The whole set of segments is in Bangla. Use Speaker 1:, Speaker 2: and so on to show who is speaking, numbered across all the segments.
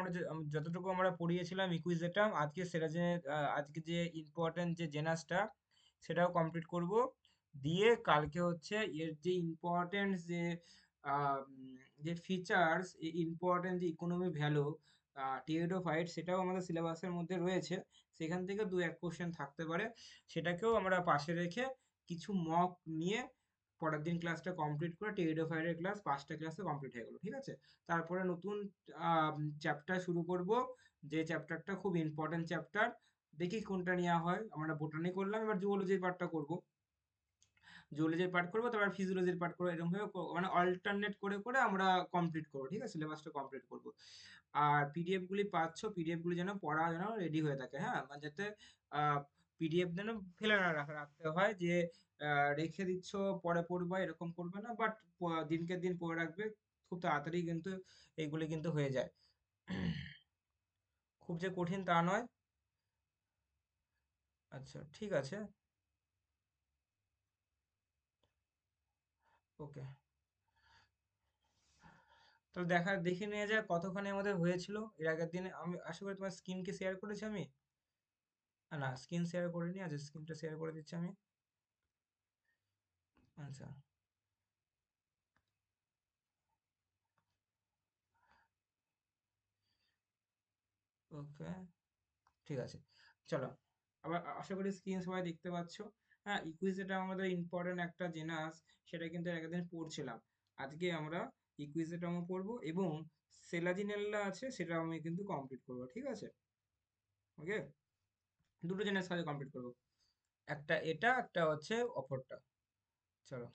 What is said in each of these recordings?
Speaker 1: আমি যতটুকু আমরা পড়িয়েছিলাম ইকুইজেটাম, আজকে সেটা যে আজকে যে ইম্পর্টেন্ট যে জেনাসটা সেটাও কমপ্লিট করব। দিয়ে কালকে হচ্ছে এর যে ইম্পর্টেন্ট যে যে ফিচার্স, ইম্পর্টেন্ট যে ইকোনমি ভ্যালু টিওডোফাইট, সেটাও আমাদের সিলেবাসের মধ্যে রয়েছে। সেখান থেকে দু এক কোশ্চেন থাকতে পারে, সেটাকেও আমরা পাশে রেখে কিছু মক নিয়ে পরের দিন ক্লাসটা কমপ্লিট করে টিওডোফাইটের ক্লাস 5টা ক্লাসে কমপ্লিট হয়ে গেলো, ঠিক আছে। তারপরে নতুন চ্যাপ্টার শুরু করব, যে চ্যাপ্টারটা খুব ইম্পর্টেন্ট চ্যাপ্টার। দেখি কোনটা নেওয়া হয়। আমরা বোটানি করলাম, এবার জুওলজির পার্টটা করব। জুওলজির পার্ট করবো, তারপর ফিজিওলজির পার্ট করবো, এরকম ভাবে মানে অল্টারনেট করে করে আমরা কমপ্লিট করবো, ঠিক আছে, সিলেবাসটা কমপ্লিট করবো। আর পিডিএফ গুলি পাচ্ছ, পিডিএফ গুলি যেন পড়া যেন রেডি হয়ে থাকে, হ্যাঁ, মানে যাতে পিডিএফ যেন ফেলে না রাখতে হয় যে রেখে দিচ্ছ পরে পড়বা, এরকম করবে না, বাট দিনকে দিন পড়ে রাখবে। খুব তাড়াতাড়ি কিন্তু এইগুলি কিন্তু হয়ে যায়। খুব যে কঠিন তা নয়। আচ্ছা, ঠিক আছে। ওকে, তাহলে দেখে নিয়ে যায় কতখানি আমাদের হয়েছিল এর আগের দিনে। আমি আশা করি তোমার স্ক্রিনকে শেয়ার করেছি আমি। না, স্ক্রিন শেয়ার করিনি, আজ স্ক্রিনটা শেয়ার করে দিচ্ছি আমি। আচ্ছা, ওকে, ঠিক আছে। চলো, আবার আশা করি স্ক্রিন সবাই দেখতে পাচ্ছো। হ্যাঁ, ইকুইজ এটা আমাদের ইম্পর্টেন্ট একটা জেনাস, সেটা কিন্তু এর আগের দিন পড়ছিলাম। আজকে আমরা ইকুইজেটামও পড়বো এবং সেলাজিনেল্লা আছে সেটা আমি কিন্তু কমপ্লিট করবো, ঠিক আছে। ওকে, দুটো জেনাস কাজে কমপ্লিট করবো, একটা এটা, একটা হচ্ছে অপরটা। চলো,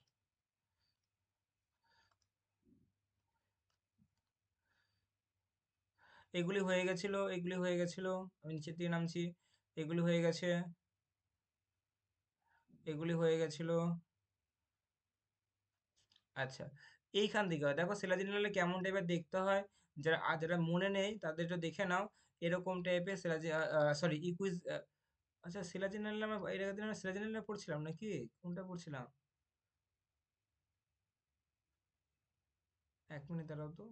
Speaker 1: এগুলি হয়ে গেছিল, এগুলি হয়ে গেছিল। আমি নিচের দিকে নামছি। এগুলি হয়ে গেছে, এগুলি হয়ে গেছিল। আচ্ছা, এইখান থেকে হয় দেখো সিলাজিনালে কেমন টাইপের দেখতে হয়। যারা যারা মনে নেই তাদের একটু দেখে নাও। এরকম টাইপের সিলাজি, সরি ইকুইজ। আচ্ছা, সিলাজিনাল আমরা এর আগের দিন আমরা সিলাজিনাল পড়ছিলাম নাকি? কোনটা পড়ছিলাম? 1 মিনিট দাঁড়াও তো।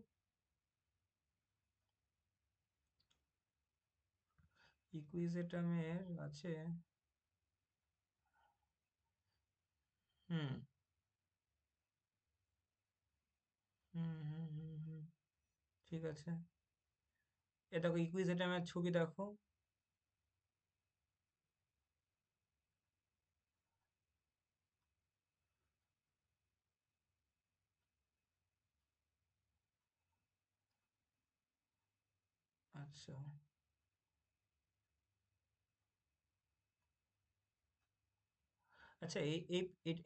Speaker 1: ইকুইজেটামের আছে। হুম, হুম, হুম, হুম, হুম, ঠিক আছে। এ দেখো ইকুইজেটামের ছবি দেখো। আচ্ছা, আচ্ছা, এই এই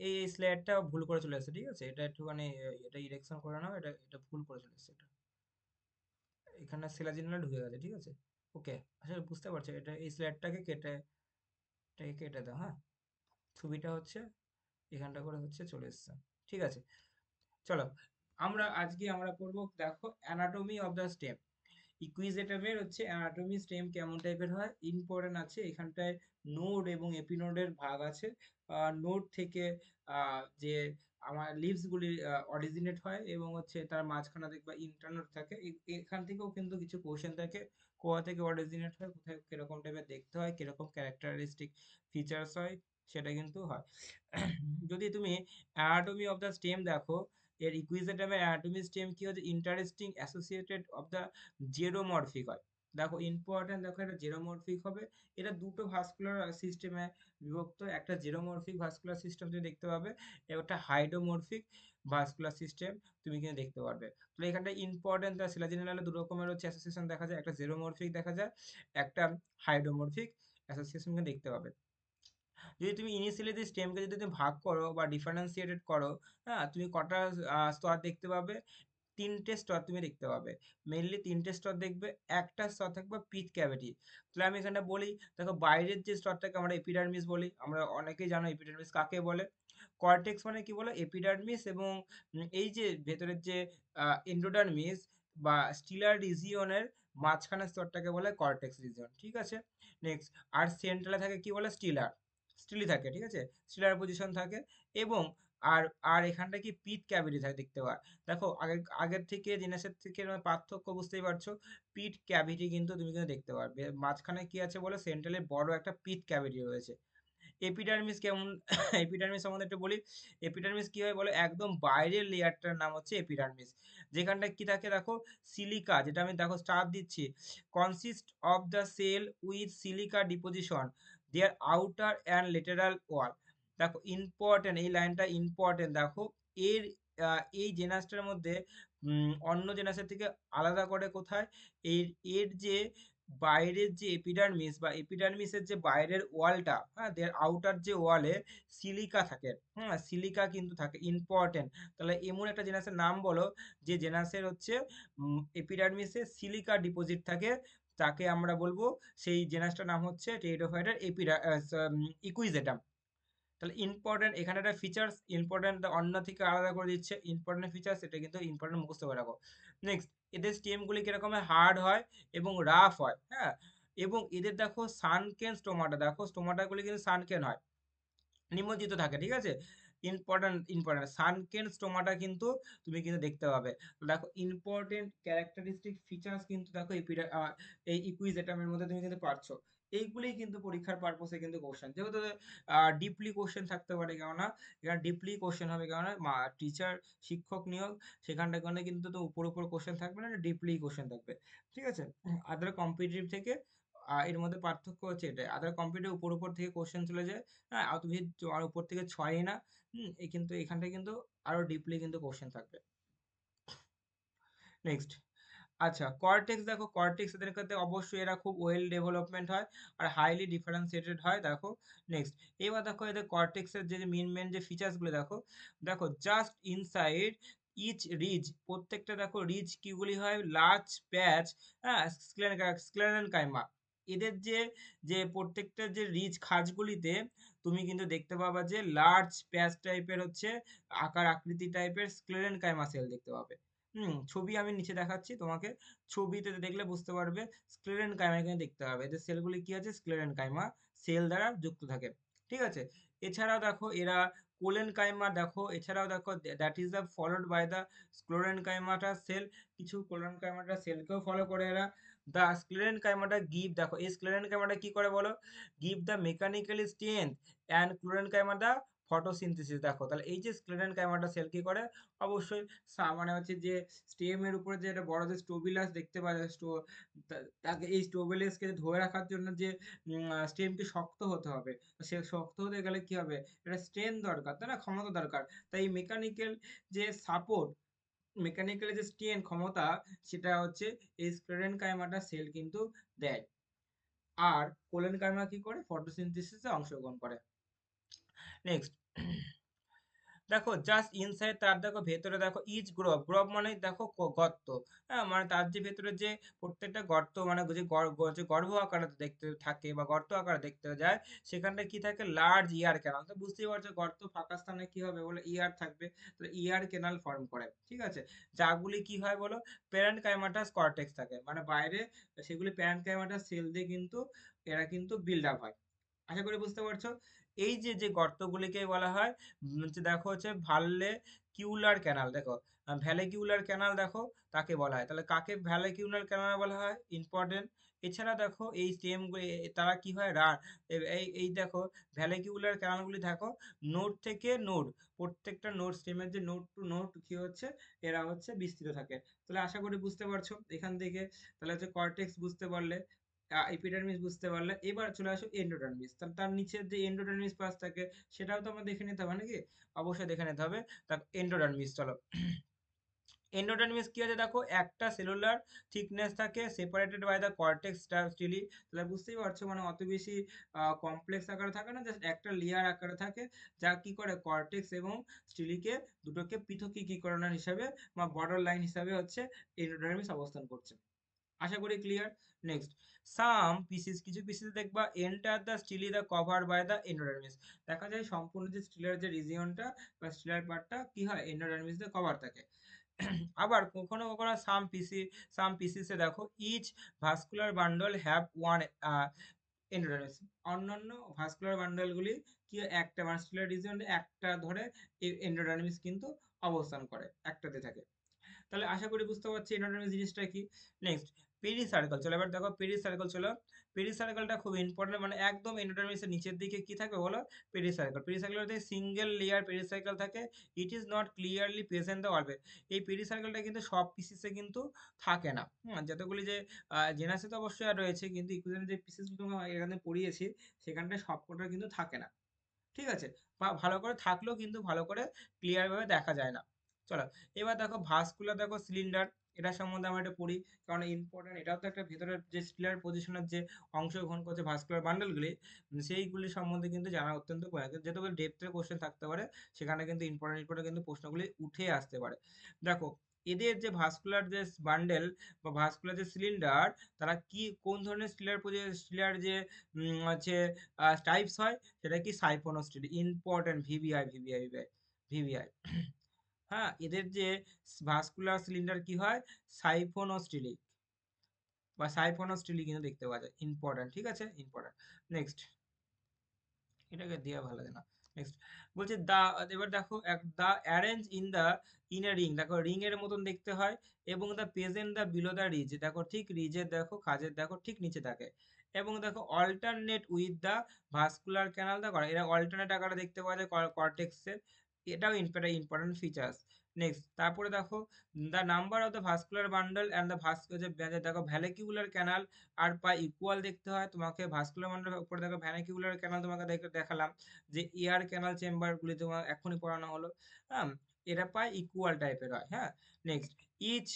Speaker 1: এই স্লাইডটা ভুল করে চলে এসেছে, ঠিক আছে, এটা একটুখানি এটা ইরেকশন করে নাও, এটা এটা ভুল করে চলে এসেছে এটা। এখানে সিলাজিনাল ঢুকে গেছে, ঠিক আছে। ওকে, আসলে বুঝতে পারছো, এটা এই স্লাইডটাকে কেটে, এটাকে কেটে দাও, হ্যাঁ। ছবিটা হচ্ছে এখানটা করে হচ্ছে চলে এসছে, ঠিক আছে। চলো, আজকে আমরা পড়বো, দেখো, অ্যানাটমি অফ দ্য স্টেম। ইকুইজেটামের হচ্ছে অ্যানাটমি স্টেম কেমন টাইপের হয়, ইম্পর্টেন্ট আছে এখানটায়। নোড এবং এপিনোডের ভাগ আছে। নোড থেকে যে আমার লিভস গুলি অরিজিনেট হয় এবং হচ্ছে তার মাঝখানে দেখবা ইন্টারনোড থাকে। এখান থেকেও কিন্তু কিছু কোশ্চেন থাকে, কোথা থেকে অরিজিনেট হয়, কোথায় কিরকম টাইপের দেখতে হয়, কিরকম ক্যারেক্টারিস্টিক ফিচার্স হয়, সেটা কিন্তু হয়। যদি তুমি অ্যানাটমি অফ দ্য স্টেম দেখো, এর ইকুইজেটামের অ্যানাটমি স্টেম কি হচ্ছে, ইন্টারেস্টিং অ্যাসোসিয়েটেড অফ দ্য জেরোমরফিক হয়। দেখো ইম্পর্টেন্ট, দেখো এটা জেরোমরফিক হবে। এটা দুটো ভাস্কুলার সিস্টেমে বিভক্ত, একটা জেরোমরফিক ভাস্কুলার সিস্টেম তুমি দেখতে পাবে, একটা হাইড্রোমরফিক ভাস্কুলার সিস্টেম তুমি কিন্তু দেখতে পারবে। তো এখানটা ইম্পর্টেন্ট, তার সিলাজিনালে দু রকমের হচ্ছে অ্যাসোসিয়েশন দেখা যায়, একটা জেরোমরফিক দেখা যায়, একটা হাইড্রোমরফিক অ্যাসোসিয়েশন দেখতে পাবে। যদি তুমি ইনিশিয়ালি যদি স্টেমকে যদি তুমি ভাগ করো বা ডিফারেন্সিয়েটেড করো, হ্যাঁ, তুমি কটা স্তর দেখতে পাবে? 3টে স্তর তুমি দেখতে পাবে। মেইনলি 3টে স্তর দেখবে। একটা স্তর থাকবে পিট ক্যাভিটি। তাহলে আমি এখানে বলি, দেখো বাইরের যে স্তরটাকে আমরা এপিডার্মিস বলি, আমরা অনেকেই জানো এপিডার্মিস কাকে বলে। কর্টেক্স মানে কি বলো, এপিডার্মিস, এবং এই যে ভেতরের যে এন্ডোডার্মিস বা স্টিলার রিজিয়নের মাঝখানের স্তরটাকে বলে কর্টেক্স রিজিয়ন, ঠিক আছে। নেক্সট, আর সেন্ট্রালে থাকে কি বলে, স্টিলি থাকে, ঠিক আছে, স্টিলার পজিশন থাকে। এবং আর আর এখানটা কি পিট ক্যাভিটি থাকে দেখতে পাওয়া। দেখো আগের থেকে জিনিসের থেকে পার্থক্য বুঝতেই পারছো। পিট ক্যাভিটি কিন্তু তুমি কিন্তু দেখতে পারবে, মাঝখানে কি আছে বলে, সেন্ট্রালে বড় একটা পিট ক্যাভিটি রয়েছে। এপিডার্মিস কেমন এপিডার্মিস সম্বন্ধে একটু বলি। এপিডার্মিস কি হয় বলো, একদম বাইরের লেয়ারটার নাম হচ্ছে এপিডার্মিস। যেখানটা কি থাকে দেখো, সিলিকা, যেটা আমি দেখো স্টার দিচ্ছি, consist of the cell with silica deposition their outer and lateral wall. দেখো ইম্পর্টেন্ট, এই লাইনটা ইম্পর্টেন্ট। দেখো এর এই জেনাসটার মধ্যে অন্য জেনাসের থেকে আলাদা করে কোথায়, এর এর যে বাইরের যে এপিডার্মিস বা এপিডার্মিসের যে বাইরের ওয়ালটা, হ্যাঁ, দের আউটার যে ওয়ালে সিলিকা থাকে, হ্যাঁ, সিলিকা কিন্তু থাকে, ইম্পর্টেন্ট। তাহলে এমন একটা জেনাসের নাম বলো যে জেনাসের হচ্ছে এপিডার্মিসে সিলিকা ডিপোজিট থাকে, তাকে আমরা বলবো, সেই জেনাসটার নাম হচ্ছে টেরিডোফাইটার ইকুইজেটাম। তাহলে ইম্পর্টেন্ট, এখানে একটা ফিচার্স ইম্পর্টেন্ট অন্য থেকে আলাদা করে দিচ্ছে, ইম্পর্টেন্ট ফিচার্স, এটা কিন্তু ইম্পর্টেন্ট মুখস্থ করে রাখো। নেক্সট, এদের স্টেমগুলি কিরকম হয়, হার্ড হয় এবং রাফ হয়, হ্যাঁ, এবং এদের দেখো সানকেন স্টোমাটা, দেখো স্টোমাটাগুলি কিন্তু সানকেন হয়, নিমজ্জিত থাকে, ঠিক আছে। ইম্পর্টেন্ট সানকেন স্টোমাটা কিন্তু তুমি কিন্তু দেখতে পাবে। দেখো ইম্পর্টেন্ট ক্যারেক্টারিস্টিক ফিচার্স কিন্তু দেখো এই ইকুইজেটামের মধ্যে তুমি কিন্তু পাচ্ছ। এইগুলোই কিন্তু পরীক্ষার পারপসে কিন্তু কোশ্চেন, যেহেতু ডিপলি কোশ্চেন থাকতে পারে, কেননা এখানে ডিপলি কোশ্চেন হবে, কেননা টিচার শিক্ষক নিয়োগ, সেখানটা কিন্তু তো উপর উপর কোশ্চেন থাকবে না, ডিপলি কোশ্চেন থাকবে, ঠিক আছে। আদার কম্পিটিটিভ থেকে এর মধ্যে পার্থক্য হচ্ছে এটাই, আদার কম্পিটিটিভ উপর উপর থেকে কোশ্চেন চলে যায়, হ্যাঁ, আর তুমি আর উপর থেকে ছয়ই না, এই কিন্তু এখানটা কিন্তু আরো ডিপলি কিন্তু কোশ্চেন থাকবে। নেক্সট, আচ্ছা কর্টেক্স, দেখো কর্টেক্স এদের ক্ষেত্রে অবশ্যই এরা খুব ওয়েল ডেভেলপমেন্ট হয় আর হাইলি ডিফারেন্সিয়েটেড হয়, দেখো। নেক্সট, এবার দেখো এদের কর্টেক্সের যে মেন যে ফিচার্স গুলো দেখো, দেখো জাস্ট ইনসাইড ইচ রিজ, প্রত্যেকটা দেখো রিজ কিগুলি হয়, লার্জ প্যাচ, হ্যাঁ, স্ক্লেরেনকাইমা। এদের যে যে প্রত্যেকটা যে রিজ খাঁজগুলিতে তুমি কিন্তু দেখতে পাবা যে লার্জ প্যাচ টাইপের হচ্ছে আকার আকৃতি টাইপের স্ক্লেরেনকাইমা সেল দেখতে পাবে। ছবি আমি নিচে দেখাচ্ছি তোমাকে, ছবিতে দেখলে বুঝতে পারবে, স্ক্লেরেনকাইমা এখানে দেখতে হবে, এদের সেলগুলি কি আছে, স্ক্লেরেনকাইমা সেল দ্বারা যুক্ত থাকে, ঠিক আছে। এছাড়াও দেখো এরা কোলেনকাইমা, দেখো এছাড়াও দেখো that is the followed by the sclerenchymatous cell, কিছু কোলেনকাইমাটা সেলকেও ফলো করে এরা। দ্য স্ক্লেরেনকাইমাটা গিভ, দেখো এই স্ক্লেরেনকাইমাটা কি করে বলো, give the mechanical strength and chlorenchymatous photosynthesis. দেখো তাহলে এই যে স্ক্লেরেনকাইমাটা সেল কি করে, অবশ্যই মানে হচ্ছে যে স্টেমের উপরে যে একটা বড় যে স্টোবিলাস দেখতে পাওয়া যায়, তাকে এই স্টোবিলাসকে ধরে রাখার জন্য যে স্টেমটি শক্ত হতে হবে, তো সে শক্ত হতে গেলে কি হবে, এটা স্ট্রেন দরকার, তাই না, ক্ষমতা দরকার। তাই মেকানিক্যাল যে সাপোর্ট, মেকানিক্যাল যে স্ট্রেন ক্ষমতা, সেটা হচ্ছে এই স্ক্লেরেনকাইমাটা সেল কিন্তু দেয়। আর কোলেনকাইমা কি করে, ফটোসিনথেসিসে অংশগ্রহণ করে। নেক্সট, দেখো জাস্ট ইনসাইড তার, দেখো ভেতরে দেখো ইচ গ্রব, গ্রব মানে দেখো গর্ত, হ্যাঁ, মানে তার যে ভেতরে যে প্রত্যেকটা গর্ত, মানে যে যে গর্ভ আকারে দেখতে থাকে বা গর্ত আকারে দেখতে যায়, সেখানটা কি থাকে, লার্জ ইয়ার ক্যানাল। তো বুঝতেই পারছো গর্ত ফাঁকা স্থানে কি হবে বলে, ইয়ার থাকবে, তো ইয়ার ক্যানাল ফর্ম করে, ঠিক আছে। যাগুলি কি হয় বলো, প্যারেনকাইমাটাস কর্টেক্স থাকে, মানে বাইরে সেগুলি প্যারেনকাইমাটাস সেল দিয়ে কিন্তু এরা কিন্তু বিল্ড আপ হয়। আশা করি বুঝতে পারছো। এই যে যে গর্তগুলিকে বলা হয়, হচ্ছে দেখো হচ্ছে ভাল্লে কিউলার ক্যানাল, দেখো ভ্যালেকিউলার ক্যানাল, দেখো তাকে বলা হয়। তাহলে কাকে ভ্যালেকিউলার ক্যানাল বলা হয়, ইম্পর্টেন্ট। এছাড়া দেখো এই স্টেম তারা কি হয়, এই দেখো ভ্যালেকিউলার ক্যানালগুলি দেখো নোড থেকে নোড, প্রত্যেকটা নোড স্টেমের যে নোড টু নোড কি হচ্ছে, এরা হচ্ছে বিস্তৃত থাকে। তাহলে আশা করি বুঝতে পারছো এখান থেকে। তাহলে হচ্ছে কর্টেক্স বুঝতে পারলে, এপিডার্মিস বুঝতে পারলে, এবার চলে আসো এন্ডোডার্মিস। তার তার নিচে যে এন্ডোডার্মিস পাস থাকে, সেটাও তো আমরা দেখে নিতে হবে নাকি, অবশ্যই দেখে নিতে হবে। তার এন্ডোডার্মিস, চলো। এন্ডোডার্মিস কি আছে দেখো, একটা সেলুলার থিকনেস থাকে সেপারেটেড বাই দ্য কর্টেক্স স্টিলি। তাহলে বুঝতেই পারছো মানে অত বেশি কমপ্লেক্স আকারে থাকে না, জাস্ট একটা লেয়ার আকারে থাকে, যা কি করে কর্টেক্স এবং স্টিলিকে দুটোকে পৃথকীকরণ হিসাবে বা বর্ডার লাইন হিসাবে হচ্ছে এন্ডোডার্মিস অবস্থান করছে। আশা করি ক্লিয়ার। নেক্সট, সাম পিসিস, কিছু পিসিস দেখবা enter the stele the cover by the endodermis, দেখা যায় সম্পূর্ণ যে স্টিলের যে রিজিয়নটা বা স্টিলের পার্টটা কি হয়, এন্ডোডার্মিস দিয়ে কভার থাকে। আবার কখনো কখনো সাম পিসিসে দেখো each vascular bundle have one endodermis. অন্যান্য ভাস্কুলার বান্ডলগুলি কি একটা ভাস্কুলার রিজিয়নে একটা ধরে এন্ডোডার্মিস কিন্তু অবস্থান করে, একটাতে থাকে। তাহলে আশা করি বুঝতে পারছি এন্ডোডার্মিস জিনিসটা কি। নেক্সট, পেরিসার্কেল। চলো এবার দেখো পেরিসার্কেল। চলো, পেরিসার্কেলটা খুব ইম্পর্টেন্ট, মানে একদম এন্ডোডার্মিসের নিচের দিকে কি থাকে বলো, পেরিসার্কেল। পেরিসার্কেল হচ্ছে সিঙ্গেল লেয়ার পেরিসার্কেল থাকে। It is not clearly present the orbit. এই পেরিসার্কেলটা কিন্তু সব পিসিসে কিন্তু থাকে না। যতগুলি যে জেনাসে তো অবশ্যই আর রয়েছে, কিন্তু ইকুইভ্যালেন্ট যে পিসেসগুলো আমরা এখানে পড়িয়েছি সেখানটায় সবকটা কিন্তু থাকে না। ঠিক আছে, বা ভালো করে থাকলেও কিন্তু ভালো করে ক্লিয়ার ভাবে দেখা যায় না। চলো এবার দেখো ভাস্কুলার, দেখো সিলিন্ডার। এটা সম্বন্ধে আমরা এটা পড়ি, কারণ ইম্পর্টেন্ট। এটাও তো একটা ভেতরের যে স্পিলার পজিশনের যে অংশগ্রহণ করছে ভাস্কুলার বান্ডেলগুলি, সেইগুলি সম্বন্ধে কিন্তু জানা অত্যন্ত প্রয়োজন। যেহেতু ডেপথের কোশ্চেন থাকতে পারে, সেখানে কিন্তু ইম্পর্টেন্ট ইম্পর্টেন্ট কিন্তু প্রশ্নগুলি উঠে আসতে পারে। দেখো এদের যে ভাস্কুলার যে বান্ডেল বা ভাস্কুলার যে সিলিন্ডার, তারা কি কোন ধরনের স্টিলার যে হচ্ছে টাইপস হয়, সেটা কি siphonostele. Important, VVI VVI VVI VVI. হ্যাঁ, এদের যে ভাস্কুলার সিলিন্ডার কি হয়, সাইফোনোস্টিলিক বা সাইফোনোস্টিলিক কিন্তু দেখতে পাওয়া যায়। ইম্পর্টেন্ট, ঠিক আছে, ইম্পর্টেন্ট। নেক্সট, এটাকে দেওয়া ভালো লাগে না। নেক্সট বলছে দা, এবার দেখো the arrange in the in a ring. দেখো রিং এর মতন দেখতে হয়, এবং the present the below the ridge. দেখো ঠিক রিজের দেখো কাজের দেখো ঠিক নিচে থাকে, এবং দেখো alternate with the vascular canal. দেখো এরা অল্টারনেট আকারে দেখতে পাওয়া যায় কর্টেক্সের। এটাও ইম্পর্টেন্ট ফিচার্স। নেক্সট তারপরে দেখো the number of the vascular bundle and the দেখো ভ্যালিকিউলার ক্যানাল আর পাই ইকুয়াল দেখতে হয় তোমাকে। ভাস্কুলার বান্ডলের উপরে দেখো ভ্যানিকিউলার ক্যানাল তোমাকে দেখালাম, যে এয়ার ক্যানাল চেম্বার গুলি তোমার এখনই পড়ানো হলো। হ্যাঁ, এরা পাই ইকুয়াল টাইপের হয়। হ্যাঁ, next, each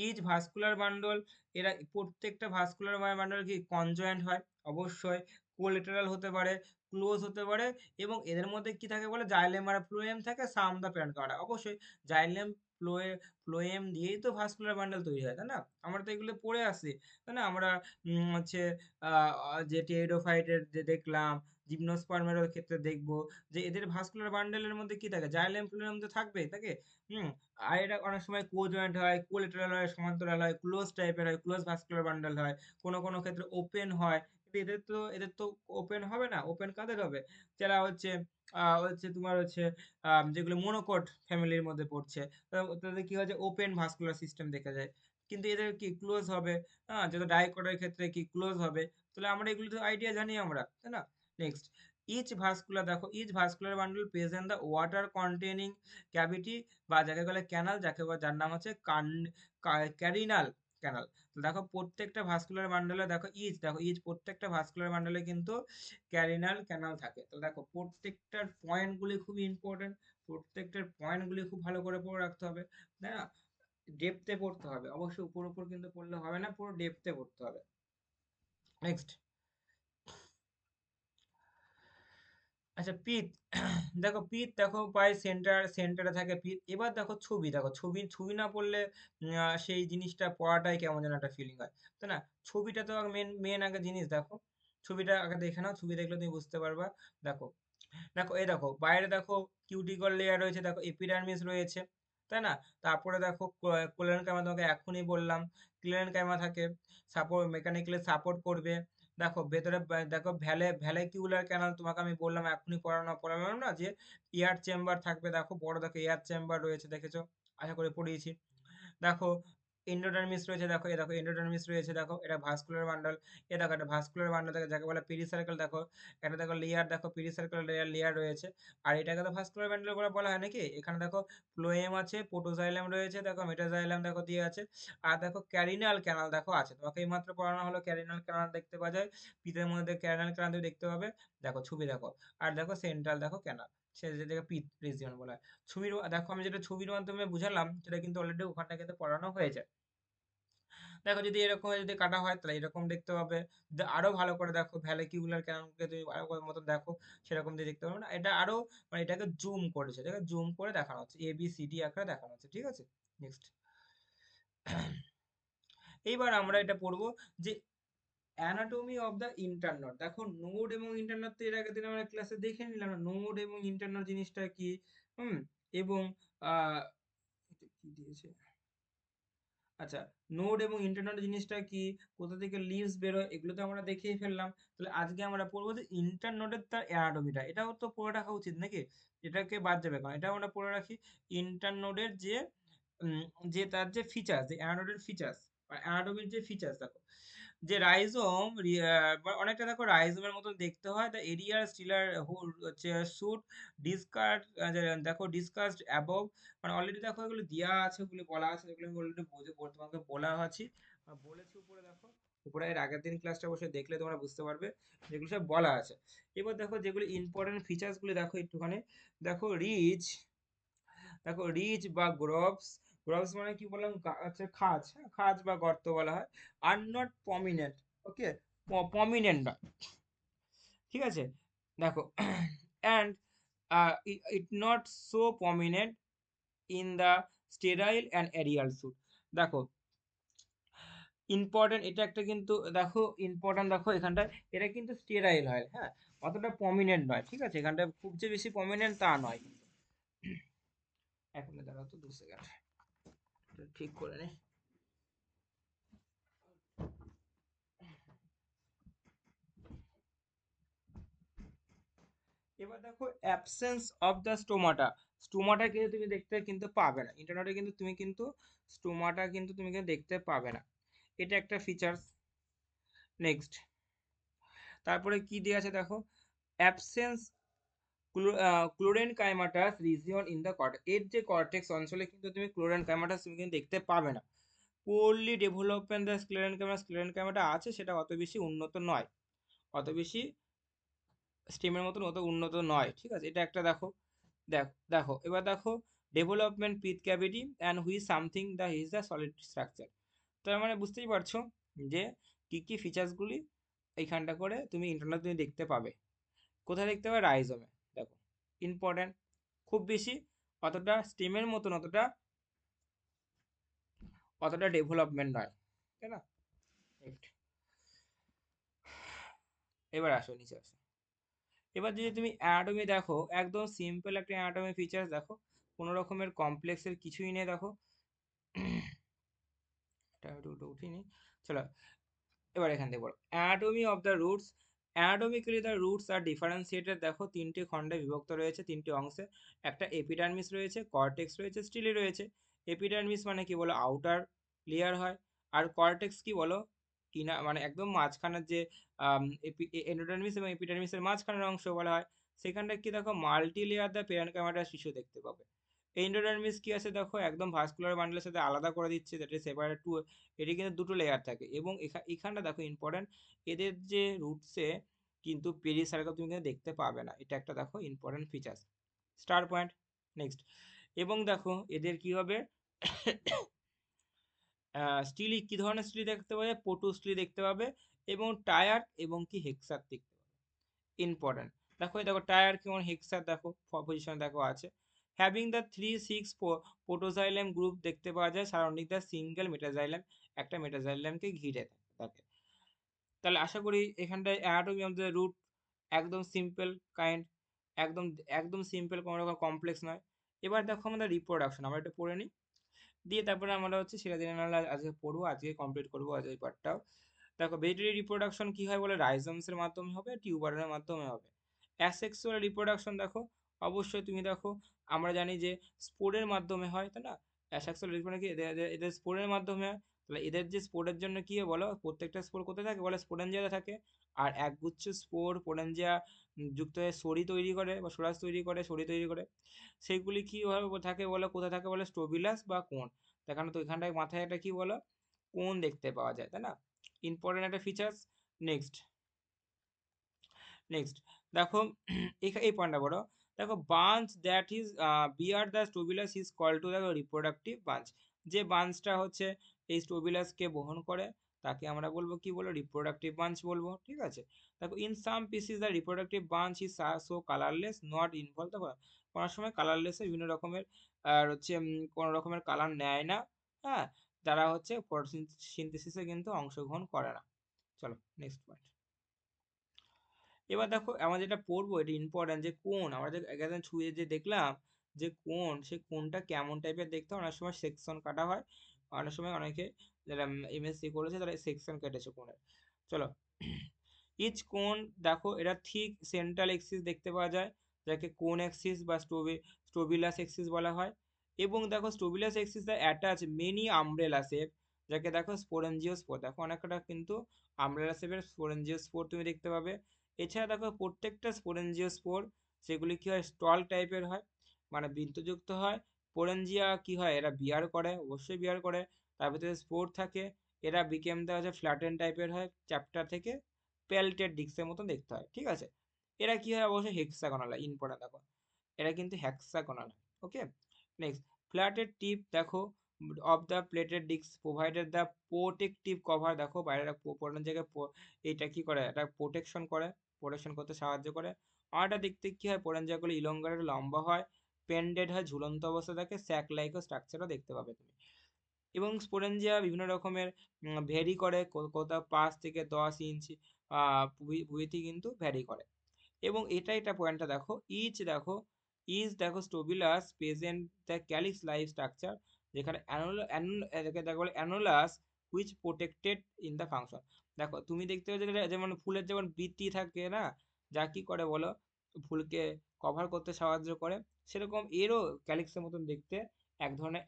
Speaker 1: each vascular bundle. এরা প্রত্যেকটা ভাস্কুলার বান্ডল কি কনজয়েন্ট হয়? অবশ্যই। কোলেটারাল হতে পারে, ক্লোজ হতে পারে, এবং এদের মধ্যে কি থাকে বলে, জাইলেম আর ফ্লোয়েম থাকে, সাম দা প্যারেন্ট কাটা। অবশ্যই জাইলেম ফ্লোয়েম দিয়েই তো ভাস্কুলার বান্ডল তৈরি হয়, তাই না? আমরা তো এগুলো পড়ে আসি, তাই না? আমরা হচ্ছে যে টেরিডোফাইটের যে দেখলাম, জিমনোস্পার্মের ক্ষেত্রে দেখবো, যে এদের ভাস্কুলার বান্ডেলের মধ্যে কি থাকে, জাইলেম ফ্লোয়েম তো থাকবেই থাকে। হুম, আর এটা অনেক সময় কো জয়েন্ট হয়, কোলেটারাল হয়, সমান্তরাল হয়, ক্লোজ টাইপের হয়, ক্লোজ ভাস্কুলার বান্ডল হয়, কোনো কোনো ক্ষেত্রে ওপেন হয়। কিন্তু এদের তো ওপেন হবে না। ওপেন কাদের হবে, যারা হচ্ছে তোমার হচ্ছে যেগুলো মোনোকট ফ্যামিলির মধ্যে পড়ছে, তাদের কি হচ্ছে ওপেন ভাস্কুলার সিস্টেম দেখা যায়। কিন্তু এদের কি ক্লোজ হবে, হ্যাঁ, যেটা ডাইকটের ক্ষেত্রে কি ক্লোজ হবে। তাহলে আমরা এগুলো তো আইডিয়া জানি আমরা, তাই না? Next, each vascular. দেখো each vascular bundle present the water containing cavity, বা যাকে বলে ক্যানাল, যার নাম হচ্ছে ক্যারিনাল ক্যানাল। দেখো প্রত্যেকটা ভাস্কুলার বান্ডলে দেখো ইচ প্রত্যেকটা ভাস্কুলার বান্ডলে কিন্তু ক্যারিনাল ক্যানাল থাকে। তো দেখো প্রত্যেকটার পয়েন্টগুলি খুবই ইম্পর্টেন্ট। প্রত্যেকটার পয়েন্টগুলি খুব ভালো করে পড়ে রাখতে হবে, তাই না? ডেপথে পড়তে হবে, অবশ্যই উপর উপর কিন্তু পড়লে হবে না, পুরো ডেপথে পড়তে হবে। নেক্সট, আচ্ছা পিত। দেখো পিত, দেখো প্রায় সেন্টারে থাকে পিত। এবার দেখো ছবি। দেখো ছবি ছবি না পড়লে সেই জিনিসটা পড়াটাই কেমন যেন একটা ফিলিং হয়, তাই না? ছবিটা তো মেন মেন আগে জিনিস। দেখো ছবিটা আগে দেখে নাও, ছবি দেখলে তুমি বুঝতে পারবা। দেখো দেখো এই দেখো বাইরে দেখো কিউটিকল লেয়ার রয়েছে, দেখো এপিডার্মিস রয়েছে, তাই না? তারপরে দেখো কোলেন কাইমা, তোমাকে এখনই বললাম ক্লিলেন কাইমা থাকে, সাপোর্ট মেকানিক্যালি সাপোর্ট করবে। দেখো ভেতরে দেখো ভ্যালেকিউলার ক্যানাল, তোমাকে আমি বললাম এখনই পড়ালাম না, যে এয়ার চেম্বার থাকবে। দেখো বড় দেখো এয়ার চেম্বার রয়েছে, দেখেছো? আশা করে পড়িয়েছি। দেখো এন্ডোডার্মিস রয়েছে, দেখো এ দেখো এন্ডোডার্মিস রয়েছে, দেখো এটা ভাস্কুলার বান্ডল। এ দেখো এটা ভাস্কুলার বান্ডল দেখো, যাকে বলে পেরিসার্কেল। দেখো এটা দেখো লেয়ার, দেখো পেরিসার্কেল লেয়ার রয়েছে। আর এটাকে তো ভাস্কুলার বান্ডল বলে বলা হয় নাকি। এখানে দেখো ফ্লোয়েম আছে, প্রোটোজাইলাম রয়েছে, দেখো মেটাজাইলাম দেখো দিয়ে আছে। আর দেখো ক্যারিনাল ক্যানাল দেখো আছে, তোমাকে এই মাত্র পড়ানো হলো ক্যারিনাল ক্যানাল দেখতে পাওয়া যায়। পিতের মধ্যে ক্যারিনাল ক্যানাল তুমি দেখতে পাবে। দেখো ছবি দেখো। আর দেখো সেন্ট্রাল দেখো ক্যানাল, সে যেটাকে পিত রিজিয়ন বলা হয়। দেখো আমি যেটা ছবির মাধ্যমে বুঝালাম, সেটা কিন্তু অলরেডি ওখানটা কিন্তু পড়ানো হয়ে যায়। দেখো যদি এরকম যদি কাটা হয় তাহলে এরকম দেখতে পাবে। আরো ভালো করে দেখো ভ্যালিকিউলার ক্যাননকে তুমি আরো মতো দেখো, সেরকম দিয়ে দেখতে পাবে না। এটা আরো মানে এটাকে জুম করেছে, এটাকে জুম করে দেখানো হচ্ছে, এ বি সি ডি আকারে দেখানো হচ্ছে, ঠিক আছে। নেক্সট, এইবার আমরা এটা পড়বো যে অ্যানাটমি অফ দ্য ইন্টারনট। দেখো নোড এবং ইন্টারনট তো এর আগের দিন আমরা ক্লাসে দেখে নিলাম না, নোড এবং ইন্টারনট জিনিসটা কি। হুম, এবং এটা কি দিয়েছে, আচ্ছা, নোড এবং ইন্টারনোড জিনিসটা কি, কোথা থেকে লিভস বেরোয়, এগুলো তো আমরা দেখেই ফেললাম। তাহলে আজকে আমরা পড়বো যে ইন্টারনোডের তার অ্যানাটমিটা, এটাও তো পড়ে রাখা উচিত নাকি? এটাকে বাদ যাবে কারণ এটাও আমরা পড়ে রাখি। ইন্টারনোডের যে উম, যে তার যে ফিচার্স, যে অ্যানাটমির ফিচার্স, অ্যানাটমির যে ফিচার্স দেখো, যে রাইজোম অনেকটা দেখো রাইজোমের মতো দেখতে হয়। দ্য এরিয়ার স্টিলার হচ্ছে শুট ডিসকার্ড, দেখো ডিসকাসড অ্যাবভ, মানে অলরেডি দেখো এগুলো দেওয়া আছে, ওগুলো বলা আছে, যেগুলো আমি অলরেডি তোমাকে বলা আছি, বলেছি উপরে দেখো। উপরে এর আগের দিন ক্লাসটা বসে দেখলে তোমরা বুঝতে পারবে যেগুলো সব বলা আছে। এবার দেখো যেগুলো ইম্পর্টেন্ট ফিচার্স গুলো দেখো একটুখানি। দেখো রিচ, দেখো রিচ বা গ্রোভস, গ্রোভস মানে কি বললাম, হচ্ছে খাজ, হ্যাঁ, খাজ বা গর্ত বলা হয়। আর নট প্রমিনেন্ট, ওকে, প্রমিনেন্ট নয়, ঠিক আছে। দেখো and it not so prominent in the sterile and aerial suit. দেখো ইম্পর্টেন্ট, এটা একটা কিন্তু দেখো ইম্পর্টেন্ট, দেখো এখানটায় এটা কিন্তু স্টেরাইল হয়, হ্যাঁ, অতটা প্রমিনেন্ট নয়, ঠিক আছে, এখানটায় খুব যে বেশি প্রমিনেন্ট তা নয় কিন্তু। এখন দাঁড়াও তো 2 সেকেন্ড, ঠিক করে নে। এবার দেখো absence of the stomata, stomata কিন্তু তুমি দেখতে কিন্তু পাবে না ইন্টারনেটে, কিন্তু তুমি কিন্তু স্টোমাটা কিন্তু তুমি কিন্তু দেখতে পাবে না, এটা একটা ফিচার্স। নেক্সট, তারপরে কি দেওয়া আছে দেখো, absence chlorenchymatous region in the cortex, এর যে কর্টেক্স অঞ্চলে কিন্তু তুমি ক্লোরেন কাইমাটাস তুমি কিন্তু দেখতে পাবে না। পোরলি ডেভেলপমেন্ট দ্য স্ক্লেরেন কাইমাটাস, স্ক্লেরেন কাইমাটা আছে সেটা অত বেশি উন্নত নয়, অত বেশি স্টেমের মতন অত উন্নত নয়, ঠিক আছে, এটা একটা দেখো। দেখো দেখো এবার দেখো development pith cavity and which is something the is the solid structure. তার মানে বুঝতেই পারছো যে কি কি ফিচার্সগুলি এইখানটা করে তুমি ইন্টারনাল তুমি দেখতে পাবে। কোথায় দেখতে পাবে? রাইজোমে। দেখো ইম্পর্টেন্ট, খুব বেশি অতটা স্টেমের মতন অতটা অতটা ডেভেলপমেন্ট নয়, তাই না? Right. এবার আসো নিচে আসো। এবার যদি তুমি অ্যানাটমি দেখো, একদম সিম্পল একটা অ্যানাটমি ফিচার্স দেখো, কোনো রকমের কমপ্লেক্সের কিছুই নেই দেখো। এটা একটু উঠিনি, চলো এবার এখান থেকে বলো anatomy of the roots. Anatomically the roots are differentiated, দেখো তিনটি খণ্ডে বিভক্ত রয়েছে, তিনটি অংশে। একটা এপিডার্মিস রয়েছে, কর্টেক্স রয়েছে, স্টিলি রয়েছে। এপিডার্মিস মানে কি বলো, আউটার লেয়ার হয়। আর কর্টেক্স কি বলো, কিনা মানে একদম মাঝখানের যে এন্ডোডার্মিস এবং এপিডার্মিসের মাঝখানের অংশ বলা হয়। সেখানটা কি দেখো মাল্টি লেয়ার দ্য প্যারেনকাইমাটা শিশু দেখতে পাবে। এন্ডোডার্মিস কি আছে দেখো, একদম ভাস্কুলার বান্ডলের সাথে আলাদা করে দিচ্ছে, যেটা সেপারেট টু, এটি কিন্তু দুটো লেয়ার থাকে। এবং এখানটা দেখো ইম্পর্টেন্ট, এদের যে রুটসে কিন্তু পেরিসার্কেল তুমি কিন্তু দেখতে পাবে না, এটা একটা দেখো important features, star point. Next, এবং দেখো এদের কি হবে, স্টিলি কি ধরনের স্টিলি দেখতে পাবে, পটু স্টিলি দেখতে পাবে, এবং টায়ার এবং কি হেক্সার দেখতে পাবে। ইম্পর্টেন্ট, দেখো এই দেখো টায়ার কেমন, হেক্সার দেখো পজিশন দেখো আছে। হ্যাভিং দ্য 3 6 প্রোটোজাইলেম গ্রুপ দেখতে পাওয়া যায় সারাউন্ডিং দ্য সিঙ্গেল মেটাজাইলেম, একটা মেটাজাইলেমকে ঘিরে থাকে। তাহলে আশা করি এখানটায় অ্যানাটমি অফ দ্য রুট একদম সিম্পল কাইন্ড, একদম একদম সিম্পল, কোনো রকম কমপ্লেক্স নয়। এবার দেখো আমাদের রিপ্রোডাকশন, আমরা এটা পড়ে নিই, দিয়ে তারপরে আমরা হচ্ছে সেটা দিন আজকে পড়বো, আজকে কমপ্লিট করবো আজ এই পার্টটাও। দেখো ভেজিটেটিভ রিপ্রোডাকশন কি হয় বলে, রাইজোমসের মাধ্যমে হবে, টিউবারের মাধ্যমে হবে। অ্যাসেক্সুয়াল রিপ্রোডাকশন দেখো, অবশ্যই তুমি দেখো আমরা জানি যে স্পোরের মাধ্যমে হয়, তাই না? অ্যাসেক্সুয়াল রিপ্রোডাকশন কি এদের স্পোরের মাধ্যমে হয়। তাহলে এদের যে স্পোরের জন্য কি হয় বলো, প্রত্যেকটা স্পোর কোথায় থাকে বলে, স্পোরেঞ্জিয়াতে থাকে। আর একগুচ্ছ স্পোর পোরেঞ্জিয়া যুক্ত হয়ে সরি তৈরি করে বা সোরাস তৈরি করে, সরি তৈরি করে। সেগুলি কি থাকে বলো, কোথায় থাকে বলে, স্টোবিলাস বা কোন। দেখানো তো এখানটায় মাথায় একটা কি বলো, কোন দেখতে পাওয়া যায়, তাই না? ইম্পর্টেন্ট একটা ফিচার্স। নেক্সট, নেক্সট দেখো এই পয়েন্টটা বড়। দেখো bunch that is bear the strobilus is call to দেখো রিপ্রোডাক্টিভ বাঞ্চ, যে বাঞ্চটা হচ্ছে এই স্টোবিলাসকে বহন করে তাকে আমরা বলবো কি বলবো, রিপ্রোডাক্টিভ বাঞ্চ বলবো, ঠিক আছে। দেখো in some পিসিস the reproductive bunch is so colourless not involve, দেখো কোনো সময় কালারলেস বিভিন্ন রকমের আর হচ্ছে কোনো রকমের কালার নেয় না, হ্যাঁ, যারা হচ্ছে ফটোসিনথেসিসে কিন্তু অংশগ্রহণ করে না। চলো নেক্সট পয়েন্ট। এবার দেখো আমরা যেটা পড়বো এটা ইম্পর্টেন্ট, যে কোন আমরা যে একদম ছুঁয়ে যে দেখলাম যে কোন, সে কোনটা কেমন টাইপের দেখতে হয়, অনেক সময় সেকশন কাটা হয়, অনেক সময় অনেকে যারা এমএসসি করেছে তারা সেকশন কেটেছে কোণের। চলো, ইচ কোণ দেখো এটা ঠিক সেন্ট্রাল এক্সিস দেখতে পাওয়া যায়, যাকে কোণ অ্যাক্সিস বা স্টোবিলাস এক্সিস বলা হয়। এবং দেখো strobilus axis the attach many umbrella shape, যাকে দেখো স্পোরেঞ্জিওস্পোর, দেখো অনেকটা কিন্তু আমব্রেলা শেপের স্পোরেঞ্জিওস্পোর তুমি দেখতে পাবে। এছাড়া দেখো প্রত্যেকটা স্পোরেঞ্জিওস্পোর সেগুলি কি হয়, স্টল টাইপের হয়, মানে বৃন্তযুক্ত হয়। স্পোরেঞ্জিয়া কি হয়, এরা বিয়ার করে, অবশ্যই বিয়ার করে, তার ভিতরে স্পোর থাকে। এরা বিকেম দেওয়া হচ্ছে ফ্ল্যাটেন টাইপের হয়, চ্যাপ্টার থেকে পেল্টেড ডিস্কের মতন দেখতে হয়, ঠিক আছে। এরা কি হয়, অবশ্যই হেক্সাগোনাল হয়, ইম্পর্টেন্ট দেখো, এরা কিন্তু হেক্সাগোনাল হয়। ওকে, নেক্সট, ফ্ল্যাটেড টিপ দেখো of the plated disc provided the protective cover, দেখো বাইরে পড়ানোর জায়গায় এটা কি করে, এটা প্রোটেকশন করে, প্রোটেকশন করতে সাহায্য করে। আর এটা দেখতে কি হয়, পড়ান জায়গাগুলো ইলঙ্গারের লম্বা হয়, পেন্ডেড হয়, ঝুলন্ত অবস্থা থাকে, স্যাক লাইকও স্ট্রাকচারও দেখতে পাবে তুমি। এবং স্পোরেঞ্জিয়া বিভিন্ন রকমের ভ্যারি করে, কোথাও 5 থেকে 10 ইঞ্চি প্রভৃতি কিন্তু ভ্যারি করে। এবং এটা পয়েন্টটা দেখো, দেখো strobilus present the calyx life structure, যেখানে এটাকে দেখো বলে annulus which protected in the function. দেখো তুমি দেখতে পাচ্ছ যেমন ফুলের যেমন বৃত্তি থাকে না, যা কি করে বলো, ফুলকে কভার করতে সাহায্য করে, সেরকম এরও ক্যালিক্সের মতন দেখতে এক ধরনের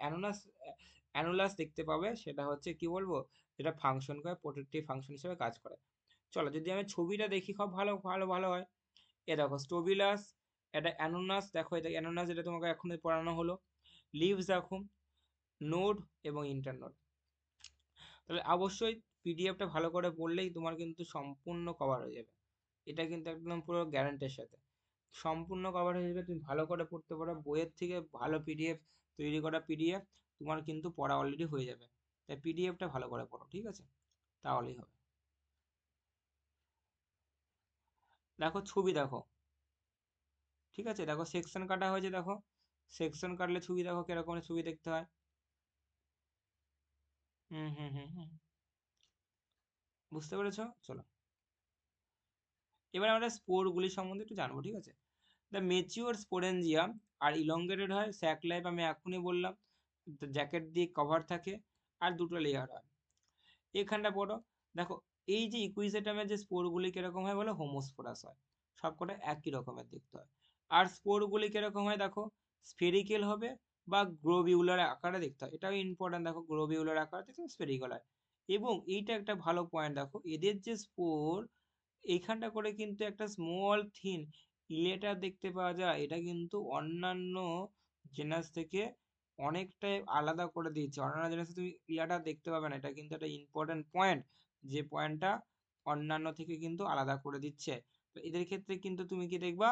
Speaker 1: অ্যানুলাস দেখতে পাবে, সেটা হচ্ছে কি বলবো, যেটা ফাংশন করে, প্রোটেক্টিভ ফাংশন হিসেবে কাজ করে। চলো যদি আমি ছবিটা দেখি, খুব ভালো ভালো ভালো হয়। এ দেখো স্টোবিলাস, এটা অ্যানোনাস, দেখো এটা অ্যানোনাস, এটা তোমাকে এখনই পড়ানো হলো। লিভস দেখো, নোড এবং ইন্টারনোড। তাহলে অবশ্যই পিডিএফটা ভালো করে পড়লেই তোমার কিন্তু সম্পূর্ণ কভার হয়ে যাবে, এটা কিন্তু একদম পুরো গ্যারান্টির সাথে সম্পূর্ণ কভার হয়ে যাবে। তুমি ভালো করে পড়তে পারো, বইয়ের থেকে ভালো পিডিএফ তৈরি করা পিডিএফ তোমার কিন্তু পড়া অলরেডি হয়ে যাবে। তাই পিডিএফটা ভালো করে পড়ো, ঠিক আছে, তাহলেই হবে। দেখো ছবি দেখো, ঠিক আছে, দেখো সেকশন কাটা হয়েছে, দেখো সেকশন কাটলে ছবি দেখো কিরকম ছবি দেখতে হয়। হুম হুম হুম হুম, বুঝতে পেরেছো। চলো এবার আমরা স্পোরগুলি সম্বন্ধে একটু জানবো, ঠিক আছে। দ্য মেচিওর স্পোরেঞ্জিয়া আর ইলঙ্গেটেড হয়, স্যাক লাইফ আমি এখনই বললাম, জ্যাকেট দিয়ে কভার থাকে, আর দুটো লেয়ার হয়। এখানটা পড়ো, দেখো এই যে ইকুইজেটামের যে স্পোরগুলি কিরকম হয় বলো, হোমোস্পোরাস হয়, সবকটা একই রকমের দেখতে হয়। আর স্পোরগুলি কিরকম হয় দেখো, স্ফেরিক্যাল হবে বা গ্লোবিউলার আকারে দেখতে হয়, এটাও ইম্পর্টেন্ট, দেখো গ্লোবিউলার আকার দেখো, স্ফেরিক্যাল হয়। এবং এইটা একটা ভালো পয়েন্ট, দেখো এদের যে স্পোর, এইখানটা করে কিন্তু একটা স্মল থিন ইলেটা দেখতে পাওয়া যায়, এটা কিন্তু অন্যান্য জেনাস থেকে অনেকটাই আলাদা করে দিয়েছে, অন্যান্য জেনাসে তুমি ইলাটা দেখতে পাবে না, এটা কিন্তু একটা ইম্পর্টেন্ট পয়েন্ট, যে পয়েন্টটা অন্যান্য থেকে কিন্তু আলাদা করে দিচ্ছে। তো এদের ক্ষেত্রে কিন্তু তুমি কি দেখবা,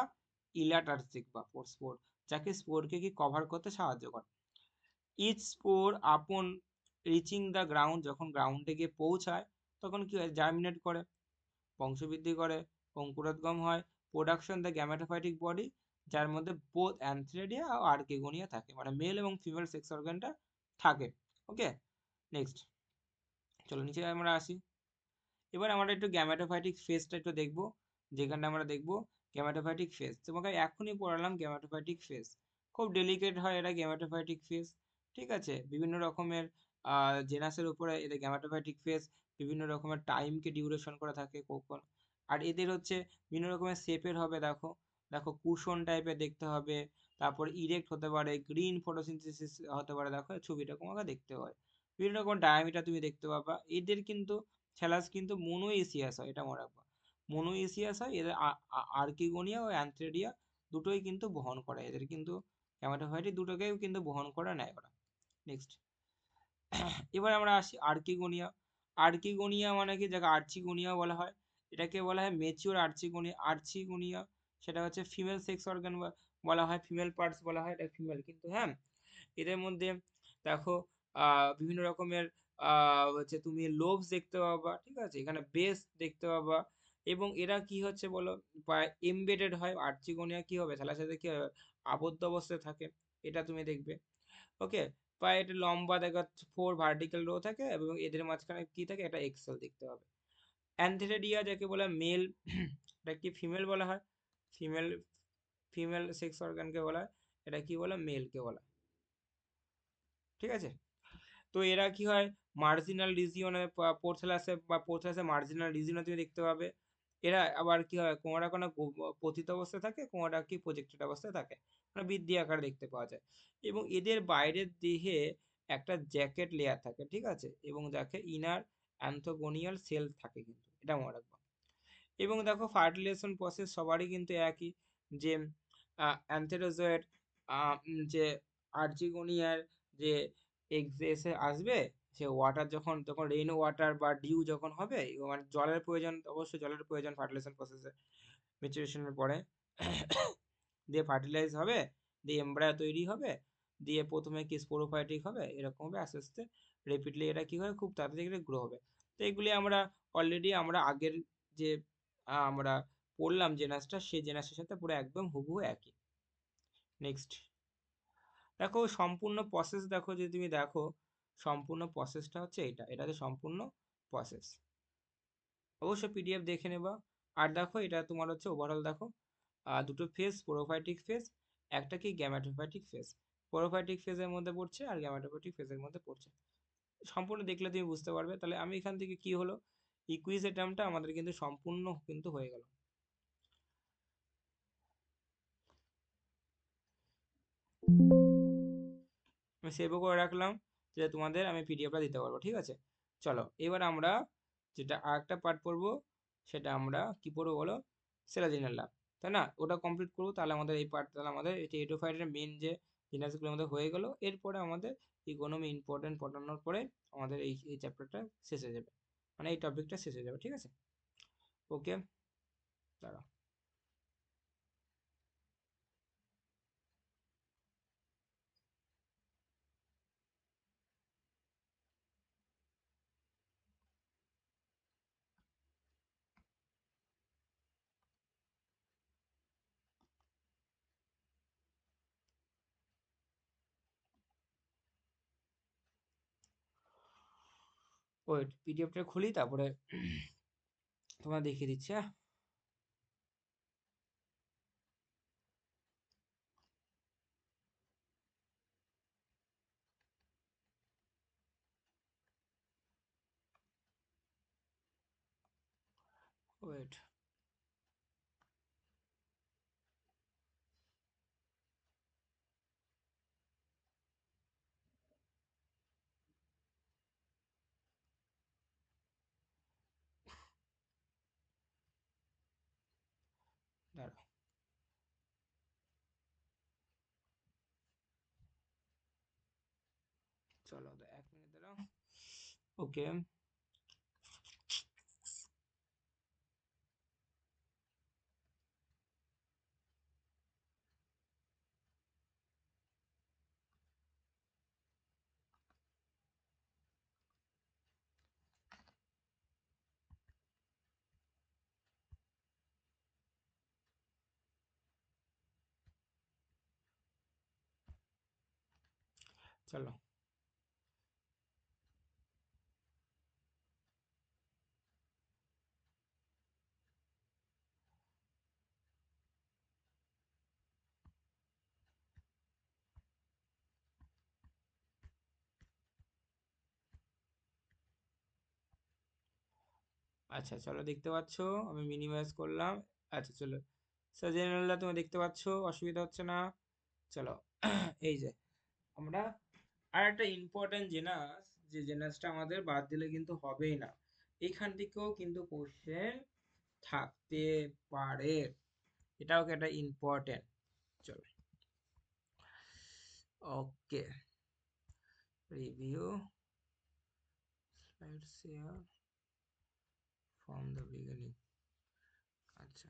Speaker 1: ইলাটার দেখবা স্পোর, যাকে স্পোরকে কি কভার করতে সাহায্য করে। ইচ স্পোর আপন রিচিং দ্য গ্রাউন্ড, যখন গ্রাউন্ডে গিয়ে পৌঁছায় তখন কি হয়, জার্মিনেট করে, বংশবৃদ্ধি করে, অঙ্কুরোদ্গম হয়, প্রোডাকশন দ্য গ্যামেটোফাইটিক বডি, যার মধ্যে বোথ অ্যান্থেরিডিয়া আর আর্কিগোনিয়া থাকে, মানে মেল এবং ফিমেল সেক্স অর্গানটা থাকে। ওকে, নেক্সট, চলো নিচে আমরা আসি। এবার আমরা একটু গ্যামেটোফাইটিক ফেজটা একটু দেখবো, যেখানে আমরা দেখবো গ্যামেটোফাইটিক ফেজ, তোমাকে এখনই পড়ালাম গ্যামেটোফাইটিক ফেজ, খুব ডেলিকেট হয় এটা গ্যামেটোফাইটিক ফেজ, ঠিক আছে। বিভিন্ন রকমের জেনাসের উপরে এদের গ্যামেটোফাইটিক ফেজ বিভিন্ন রকমের টাইমকে ডিউরেশন করে থাকে কখন। আর এদের হচ্ছে বিভিন্ন রকমের শেপের হবে, দেখো দেখো কুশন টাইপের দেখতে হবে, তারপর ইরেক্ট হতে পারে, গ্রিন ফটোসিনথেসিস হতে পারে, দেখো ছবিটা তোমাকে দেখতে হয়, বিভিন্ন রকম ডায়ামিটার তুমি দেখতে পাবা। এদের কিন্তু থ্যালাস কিন্তু মোনোএসিয়াস হয়, এটা মনে রাখবা, মোনোএসিয়াস হয় এদের, আর্কিগোনিয়া ও অ্যান্থেরিডিয়া দুটোই কিন্তু বহন করে, এদের কিন্তু গ্যামেটোফাইটিক দুটোকেও কিন্তু বহন করে নেয় ওরা। নেক্সট, এবার আমরা আসি আর্কিগোনিয়া। আর্কিগোনিয়া মানে কি, যাকে আর্চিগোনিয়া বলা হয়, এটাকে বলা হয় মেচিওর আর্চিগোনিয়া। আর্চিগোনিয়া সেটা হচ্ছে ফিমেল সেক্স অর্গান বলা হয়, ফিমেল পার্টস বলা হয়, এটা ফিমেল কিন্তু, হ্যাঁ। এদের মধ্যে দেখো বিভিন্ন রকমের হচ্ছে তুমি লোভস দেখতে পাবা, ঠিক আছে, এখানে বেস দেখতে পাবা। এবং এরা কি হচ্ছে বলো, এমবেডেড হয়, আর্চিগোনিয়া কি হবে, থালার সাথে কি হবে, আবদ্ধ অবস্থায় থাকে, এটা তুমি দেখবে। ওকে, পায়ে এটা লম্বা দেখা 4 ভার্টিক্যাল রো থাকে, এবং এদের মাঝখানে কি থাকে, এটা এক্সেল দেখতে হবে। অ্যান্থেরিডিয়া যাকে বলা মেল, এটা কি ফিমেল বলা হয়, ফিমেল ফিমেল সেক্স অর্গানকে বলা হয়, এটা কি বলা, মেলকে বলা, ঠিক আছে। তো এরা কি হয়, মার্জিনাল রিজিয়নে পোর্থ্যালাসে বা পোর্থ্যালাসে মার্জিনাল রিজিয়নে তুমি দেখতে পাবে। এরা আবার কি হয়, কোনোটা কোনো পতিত অবস্থায় থাকে, কোনোটা কি প্রজেক্টেড অবস্থায় থাকে, মানে বৃদ্ধি আকারে দেখতে পাওয়া যায়। এবং এদের বাইরের দেহে একটা জ্যাকেট লেয়ার থাকে, ঠিক আছে, এবং যাকে ইনার অ্যান্থোগোনিয়াল সেল থাকে, কিন্তু এটা মনে রাখবা। এবং দেখো ফার্টিলাইজেশন প্রসেস সবারই কিন্তু একই, যে অ্যান্থেরোজয়েড যে আর্চিগোনিয়ার যে এক্সে এসে আসবে, সে ওয়াটার যখন যখন রেইন ওয়াটার বা ডিউ যখন হবে, মানে জলের প্রয়োজন, অবশ্যই জলের প্রয়োজন ফার্টিলাইজেশন প্রসেসে, ম্যাচুরেশনের পরে দিয়ে ফার্টিলাইজ হবে, দিয়ে এমব্রায়ো তৈরি হবে, দিয়ে প্রথমে কি স্পোরোফাইটিক হবে, এরকম হবে আস্তে আস্তে রেপিডলি, এটা কি হয় খুব তাড়াতাড়ি গ্রো হবে। তো এগুলি আমরা অলরেডি আমরা আগের যে আমরা পড়লাম জেনাসটা, সেই জেনাসের সাথে পুরো একদম হুবহু একই। নেক্সট দেখো সম্পূর্ণ প্রসেস, দেখো যদি তুমি দেখো সম্পূর্ণ প্রসেসটা হচ্ছে এটা, এটা হচ্ছে সম্পূর্ণ প্রসেস। অবশ্যই পিডিএফ দেখে নেবা। আর দেখো এটা তোমার হচ্ছে ওভারঅল দেখো, দুটো ফেজ, স্পোরোফাইটিক ফেজ, একটা কি গ্যামেটোফাইটিক ফেজ, স্পোরোফাইটিক ফেজের মধ্যে পড়ছে আর গ্যামেটোফাইটিক ফেজের মধ্যে পড়ছে। সম্পূর্ণ দেখলে তুমি বুঝতে পারবে। তাহলে আমি এখান থেকে কি হলো, ইকুইজের টার্মটা আমাদের কিন্তু সম্পূর্ণ কিন্তু হয়ে গেল। আমি সেভও করে রাখলাম, যে তোমাদের আমি পিডিএফটা দিতে পারবো, ঠিক আছে। চলো এবার আমরা যেটা আরেকটা পার্ট পড়বো, সেটা আমরা কি পড়বো বলো, সেলাজিনেল্লা, তাই না, ওটা কমপ্লিট করবো। তাহলে আমাদের এই পার্ট, তাহলে আমাদের এটা এটোফাইটের মেন যে জিনিসগুলো আমাদের হয়ে গেল। এরপরে আমাদের ইকোনমি ইম্পর্টেন্ট পড়ানোর পরে আমাদের এই চ্যাপ্টারটা শেষ হয়ে যাবে, মানে এই টপিকটা শেষ হয়ে যাবে, ঠিক আছে। ওকে, দাঁড়াও। ওয়েট, পিডিএফটা খুলি, তারপরে তোমার দেখিয়ে দিচ্ছি, হ্যাঁ। ওয়েট, দাঁড়াও, চলো 1 মিনিট দাঁড়াও। ওকে, চলো। আচ্ছা চলো, দেখতে পাচ্ছো আমি মিনিমাইজ করলাম। আচ্ছা চলো, সাজেনাল্লা তুমি দেখতে পাচ্ছো, অসুবিধা হচ্ছে না। চলো এই যে আমরা আর একটা ইম্পর্টেন্ট জেনাস, যে জেনাসটা আমাদের বাদ দিলে কিন্তু হবেই না, এইখান থেকেও কিন্তু কোশ্চেন থাকতে পারে, এটাও কি একটা ইম্পর্টেন্ট। চলো, okay, review slide share from the beginning. আচ্ছা,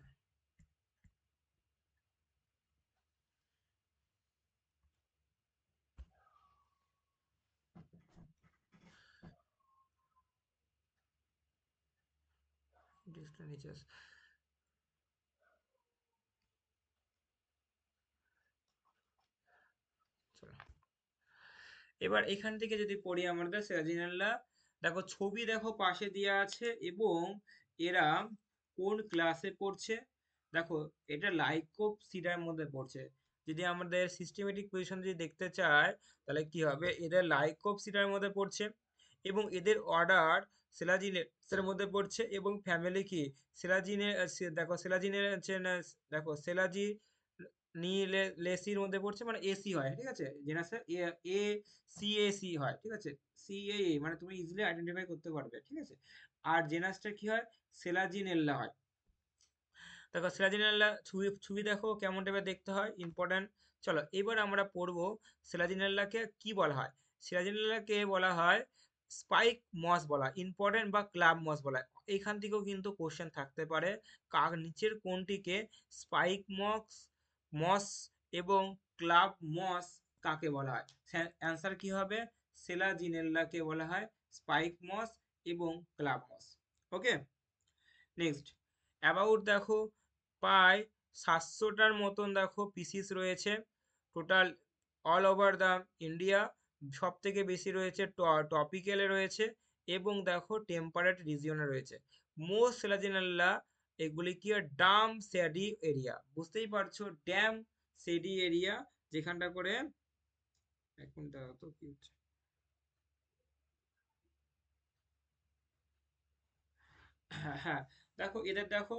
Speaker 1: ডিসপ্লে নিচে চলো। এবার এখান থেকে যদি পড়ি আমাদের সিরাজিনাল্লাহ, দেখো ছবি দেখো পাশে দেওয়া আছে, এবং এরা কোন ক্লাসে পড়ছে। দেখো এটা লাইকোপসিডার মধ্যে পড়ছে, যদি আমাদের সিস্টেমেটিক পজিশন যদি দেখতে চাই, তাহলে কি হবে, এদের লাইকোপসিটার মধ্যে পড়ছে এবং এদের অর্ডার সেলাজিনেসের মধ্যে পড়ছে এবং ফ্যামিলি কি সেলাজিনে দেখো সেলাজিনের দেখো সেলাজি লেসির মধ্যে পড়ছে, মানে এসি হয়, ঠিক আছে, জেনাসে এ এ সি এ সি হয়, ঠিক আছে, সি এ মানে তুমি ইজিলি আইডেন্টিফাই করতে পারবে, ঠিক আছে। আর জেনাসটা কি হয়, সেলাজিনেল্লা হয়। দেখো সিলাজিনেল্লা ছবি ছবি দেখো কেমন টাইপের দেখতে হয়, ইম্পর্টেন্ট। চলো এবার আমরা পড়বো সিলাজিনেল্লাকে কি বলা হয়। সিলাজিনেল্লাকে বলা হয় স্পাইক মস বলা, ইম্পর্টেন্ট, বা ক্লাব মস বলা। এইখান থেকেও কিন্তু কোশ্চেন থাকতে পারে, কার নিচের কোনটিকে স্পাইক মস এবং ক্লাব মস কাকে বলা হয়। অ্যান্সার কি হবে, সেলাজিনেল্লাকে বলা হয় স্পাইক মস এবং club moss. Okay, next about দেখো প্রায় 700টার মতন দেখো পিসিস রয়েছে total all over the India. সব থেকে বেশি রয়েছে টপিক্যালে রয়েছে এবং দেখো টেম্পারেট রিজিয়নে রয়েছে। মোস্ট সেলাজিনাল্লা এগুলি কি হয়, ডাম স্যাডি এরিয়া, বুঝতেই পারছো, ড্যাম সেডি এরিয়া, যেখানটা করে এক মিনিট দাঁড়াও তো কি হচ্ছে। হ্যাঁ হ্যাঁ, দেখো এদের দেখো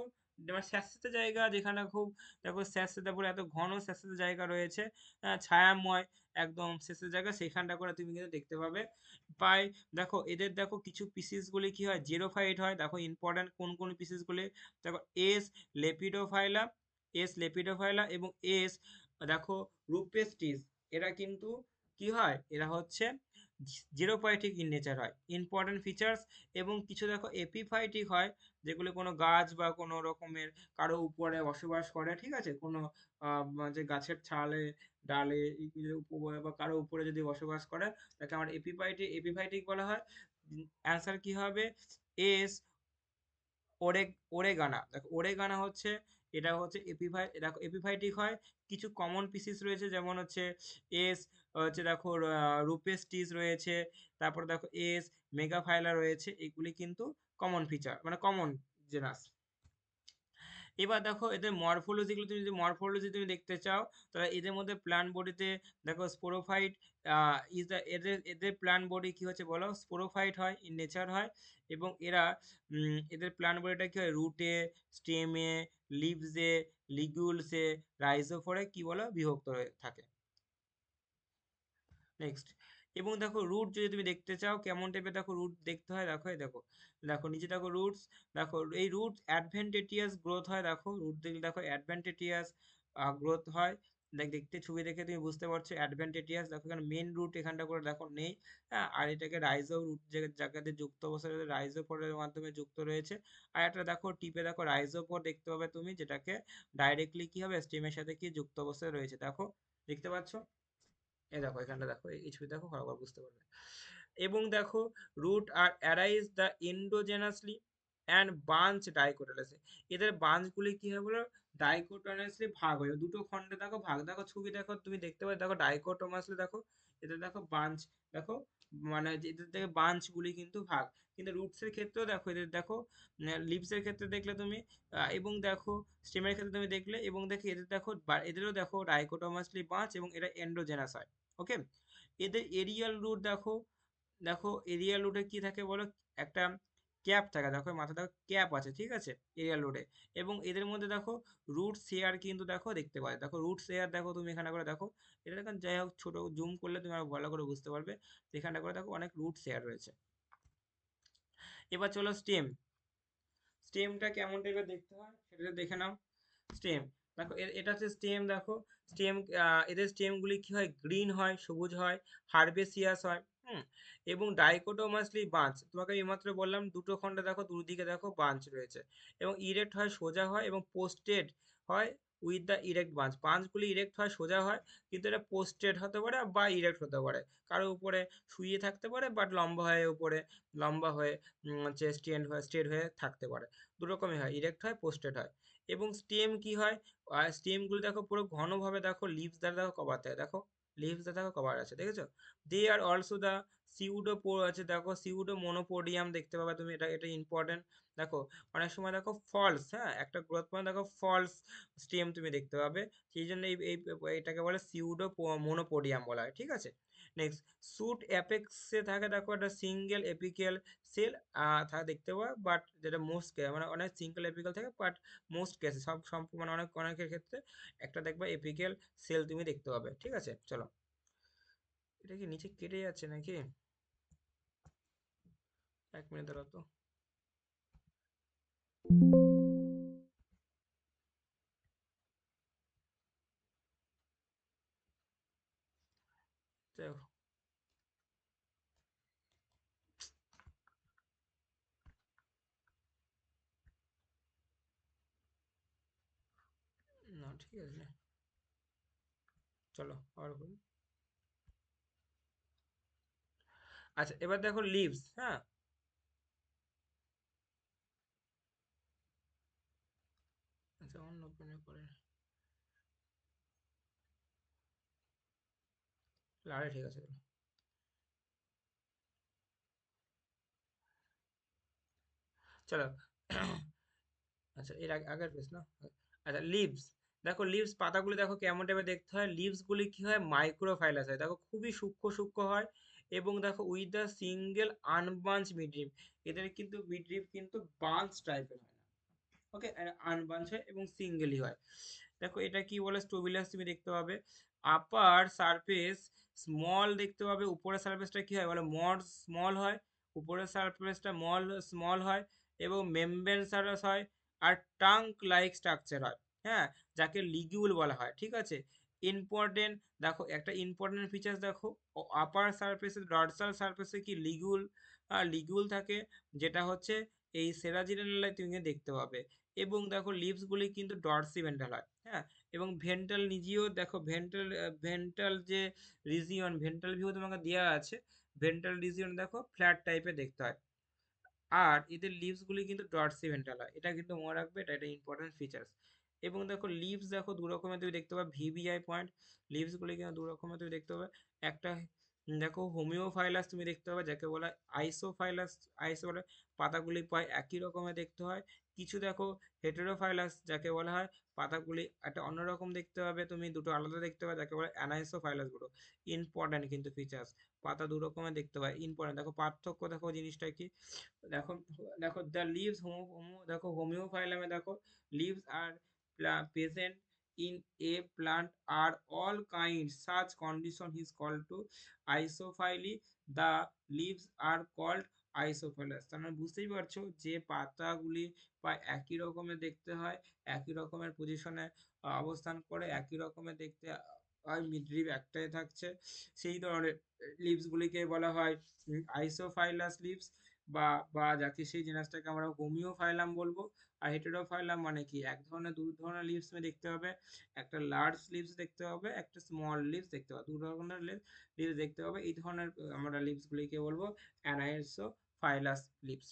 Speaker 1: স্যাঁতসেঁতে জায়গা, যেখানে খুব দেখো স্যাঁতসেঁতে পুরো এত ঘন স্যাঁতসেঁতে জায়গা রয়েছে, ছায়াময় একদম শেষের জায়গা, সেখানটা করে তুমি কিন্তু দেখতে পাবে। প্রায় দেখো এদের দেখো কিছু পিসিস গুলি কি হয়, জেরোফাইট হয়, দেখো ইম্পর্টেন্ট কোন কোন পিসিস গুলি, দেখো এস লেপিডোফাইলা, এবং এস দেখো রুপেস্টিস, এরা কিন্তু কি হয়, এরা হচ্ছে জিরোফাইটিক ইন নেচার হয়, ইম্পর্টেন্ট ফিচার্স। এবং কিছু দেখো এপিফাইটিক হয়, যেগুলো কোনো গাছ বা কোনো রকমের কারো উপরে বসবাস করে, ঠিক আছে, কোনো যে গাছের ছালে ডালে উপরে বা কারো উপরে যদি বসবাস করে, তাকে আমার এপিফাইটিক বলা হয়। অ্যান্সার কি হবে, এস ওরে ওরেগানা। দেখো ওরেগানা হচ্ছে, এটা হচ্ছে দেখো এপিফাইটিক হয়। কিছু কমন পিসিস রয়েছে, যেমন হচ্ছে এস হচ্ছে দেখো রুপেস্টিস রয়েছে, তারপর দেখো এস মেগাফাইলা রয়েছে, এগুলি কিন্তু কমন ফিচার, মানে কমন জেনাস। এবার দেখো এদের মরফোলজিগুলো, তুমি যদি মরফোলজি তুমি দেখতে চাও, তাহলে এদের মধ্যে প্ল্যান্ট বডিতে দেখো স্পোরোফাইট ইজ দ্য, এদের এদের প্ল্যান্ট বডি কি হচ্ছে বলো, স্পোরোফাইট হয়, ইন নেচার হয়। এবং এরা এদের প্ল্যান্ট বডিটা কি হয়, রুটে, স্টেমে, লিভসে, লিগুলসে, রাইজোফোরে কি বলো বিভক্ত হয়ে থাকে। নেক্সট, এবং দেখো রুট যদি তুমি দেখতে চাও কেমন টাইপের দেখো রুট দেখতে হয়, দেখো এই দেখো, দেখো নিচে দেখো রুটস, দেখো এই রুট অ্যাডভেন্টেটিয়াস গ্রোথ হয়, দেখো রুট দেখলে দেখো অ্যাডভেন্টেটিয়াস গ্রোথ হয়। দেখতে ছবি দেখে তুমি বুঝতে পারছো অ্যাডভেন্টেটিয়াস, দেখো এখানে মেন রুট এখানটা করে দেখো নেই, হ্যাঁ, আর এটাকে রাইজো রুট জায়গাতে যুক্ত অবস্থায় রাইজোপোরের মাধ্যমে যুক্ত রয়েছে। আর একটা দেখো টিপে দেখো রাইজোপোর দেখতে পাবে তুমি, যেটাকে ডাইরেক্টলি কি হবে স্টেমের সাথে কি যুক্ত অবস্থায় রয়েছে, দেখো দেখতে পাচ্ছ। এই দেখো এখানটা দেখো, এই ছবি দেখো ভালো করে বুঝতে পারবে। এবং দেখো root are arise the endogenously and bunch ডাইকোটালেসে, এদের বাঞ্চগুলি কি হয় বলো, ডাইকোটালেসলি ভাগ হয়ে দুটো খণ্ডে দেখো ভাগ, দেখো ছবি দেখো তুমি দেখতে পাবে, দেখো ডাইকোটোমাসলি দেখো, এদের দেখো বাঞ্চ, দেখো মানে এদের থেকে বাঞ্চগুলি কিন্তু ভাগ। কিন্তু রুটস এর ক্ষেত্রেও দেখো, এদের দেখো লিভস এর ক্ষেত্রে দেখলে তুমি এবং দেখো স্টেমের ক্ষেত্রে তুমি দেখলে, এবং দেখো এদের দেখো এদেরও দেখো ডাইকোটোমাসলি বাঞ্চ এবং এটা এন্ডোজেনাস হয়। ওকে, এদের এরিয়াল রুট দেখো, দেখো এরিয়াল রুটে কি থাকে বলো, একটা ক্যাপ থাকে, দেখো মাথাটা ক্যাপ আছে, ঠিক আছে, এরিয়াল রুটে। এবং এদের মধ্যে দেখো রুট শেয়ার কিন্তু দেখো দেখতে পাবে, দেখো রুট শেয়ার দেখো তুমি এখানে করে দেখো, এটা দেখো যাই হোক ছোট জুম করলে তুমি আরো ভালো করে বুঝতে পারবে, এখানটা করে দেখো অনেক রুট শেয়ার রয়েছে। এবার চলো স্টেম, স্টেমটা কেমন টাইপের দেখতে হয় সেটা দেখে নাও। স্টেম দেখো, এটা হচ্ছে স্টেম, দেখো স্টেম, এদের স্টেম গুলি কি হয়, গ্রিন হয়, সবুজ হয়, হার্বেসিয়াস হয়। হুম, এবং ডাইকোটোমাসলি বাঞ্চ, তোমাকে এইমাত্র বললাম দুটো খণ্ডে দেখো দুদিকে দেখো বাঞ্চ রয়েছে, এবং ইরেক্ট হয়, সোজা হয়, এবং পোস্টেড হয় উইথ দ্য ইরেক্ট বাঞ্চ, বাঞ্চগুলি ইরেক্ট হয়, সোজা হয়, কিন্তু এটা পোস্টেড হতে পারে বা ইরেক্ট হতে পারে, কারো উপরে শুয়ে থাকতে পারে, বাট লম্বা হয়ে উপরে লম্বা হয়ে হচ্ছে স্ট্রেট হয়ে থাকতে পারে, দু রকমই হয়, ইরেক্ট হয়, পোস্টেড হয়। এবং স্টেম কি হয়, স্টেম গুলো দেখো পুরো ঘনভাবে দেখো লিভস দ্বারা দেখো কভার থাকে, দেখো লিভস দ্বারা দেখো কভার আছে, দেখেছো। দে আর অলসো দা আছে দেখো, সিউডো মনোপোডিয়াম দেখতে পাবে তুমি, এটা এটা ইম্পর্টেন্ট। দেখো অনেক সময় দেখো ফলস, হ্যাঁ, একটা গ্রোথ পয়েন্ট দেখো ফলস স্টেম তুমি দেখতে পাবে, সেই জন্য এটাকে বলে সিউডো মনোপোডিয়াম বলা হয়, ঠিক আছে। নেক্সট, শুট অ্যাপেক্সে থাকে দেখো একটা সিঙ্গেল এপিক্যাল সেল থাকে দেখতে পাবে, বাট যেটা মোস্ট মানে অনেক সিঙ্গেল এপিক্যাল থাকে, বাট মোস্ট কেসে মানে অনেক অনেকের ক্ষেত্রে একটা দেখবে এপিক্যাল সেল তুমি দেখতে পাবে, ঠিক আছে। চলো, এটা কি নিচে কেটে যাচ্ছে নাকি? 1 মিনিট দাঁড়াও তো। দেখো, না ঠিক আছে, চলো আবার করি। আচ্ছা এবার দেখো লিভস, হ্যাঁ। আচ্ছা অন্য পেনে করে, আরে ঠিক আছে, চলো। আচ্ছা এর আগের পেজ না। আচ্ছা লিভস, দেখো লিভস পাতাগুলি দেখো কেমন টাইপের দেখতে হয়, লিভস গুলি কি হয়, মাইক্রোফাইলাস হয়, দেখো খুবই সূক্ষ্ম সূক্ষ্ম হয়, এবং দেখো উইথ দ্য সিঙ্গেল আনবাঞ্চ মিডরিম, এদের কিন্তু মিডরিম কিন্তু বাঞ্চ টাইপের হয় না, ওকে, আনবাঞ্চ হয় এবং সিঙ্গেলই হয়। দেখো এটা কি বলে, স্টোবিলাস তুমি দেখতে পাবে। আপার সারফেস স্মল দেখতে পাবে, উপরের সারফেসটা কি হয় বলে মড স্মল হয়, উপরের সারফেসটা স্মল হয়, এবং মেমব্রেনসারাস হয়, আর টাঙ্ক লাইক স্ট্রাকচার হয়, হ্যাঁ, যাকে লিগিউল বলা হয়, ঠিক আছে। ইম্পর্টেন্ট, দেখো একটা ইম্পর্টেন্ট ফিচার্স দেখো, আপার সারফেসে ডর্সাল সারফেসে কি লিগুল, লিগুল থাকে, যেটা হচ্ছে এই সেরাজিনালে তুমি দেখতে পাবে। এবং দেখো লিভস গুলি কিন্তু ডর্সি ভেন্ট্রাল হয়, হ্যাঁ। এবং ভেন্ট্রাল নিজেও দেখো, ভেন্ট্রাল যে রিজিয়ন, ভেন্ট্রাল ভিউ তোমাকে দেওয়া আছে, ভেন্ট্রাল রিজিয়ন দেখো ফ্ল্যাট টাইপের দেখতে হয়। আর এদের লিভস গুলি কিন্তু ডর্সি ভেন্ট্রাল হয়, এটা কিন্তু মনে রাখবে, এটা একটা ইম্পর্টেন্ট ফিচার্স। এবং দেখো লিভস দেখো দু রকমের তুমি দেখতে পাবে, ভিভিআই পয়েন্ট, লিভস গুলি কিন্তু দু রকমের তুমি দেখতে পাবে। একটা দেখো হোমিওফাইলাস তুমি দেখতে পাবে, যাকে বলা হয় আইসোফাইলাস, আইসো বলে পাতাগুলি প্রায় একই রকমের দেখতে হয়। কিছু দেখো হেটেরোফাইলাস, যাকে বলা হয় পাতাগুলি একটা অন্যরকম দেখতে পাবে, তুমি দুটো আলাদা দেখতে পাবে, যাকে বলে অ্যানাইসোফাইলাস গুলো। ইম্পর্টেন্ট কিন্তু ফিচার্স, পাতা দু রকমের দেখতে পায়, ইম্পর্টেন্ট। দেখো পার্থক্য, দেখো জিনিসটা কি, দেখো, দেখো দ্য লিভস দেখো হোমিওফাইলামে দেখো leaves are present in a plant are all kind such condition is called to isophylly, the leaves are called isophyllous. তার মানে বুঝতেই পারছো যে পাতাগুলি প্রায় একই রকমের দেখতে হয়, একই রকমের পজিশনে অবস্থান করে, একই রকমের দেখতে হয়, মিডরিভ একটাই থাকছে, সেই ধরনের লিভস গুলিকে বলা হয় আইসোফাইলাস লিভস, বা বা যাকে সেই জিনিসটাকে আমরা হোমিওফাইলাম বলবো। আর হেটেরোফাইলাম মানে কি, এক ধরনের দু ধরনের লিভস দেখতে হবে, একটা লার্জ লিভস দেখতে হবে, একটা স্মল লিভস দেখতে হবে, দু ধরনের লিভস দেখতে হবে, এই ধরনের আমরা লিভস গুলিকে বলবো অ্যানাইসোফাইলাস লিভস।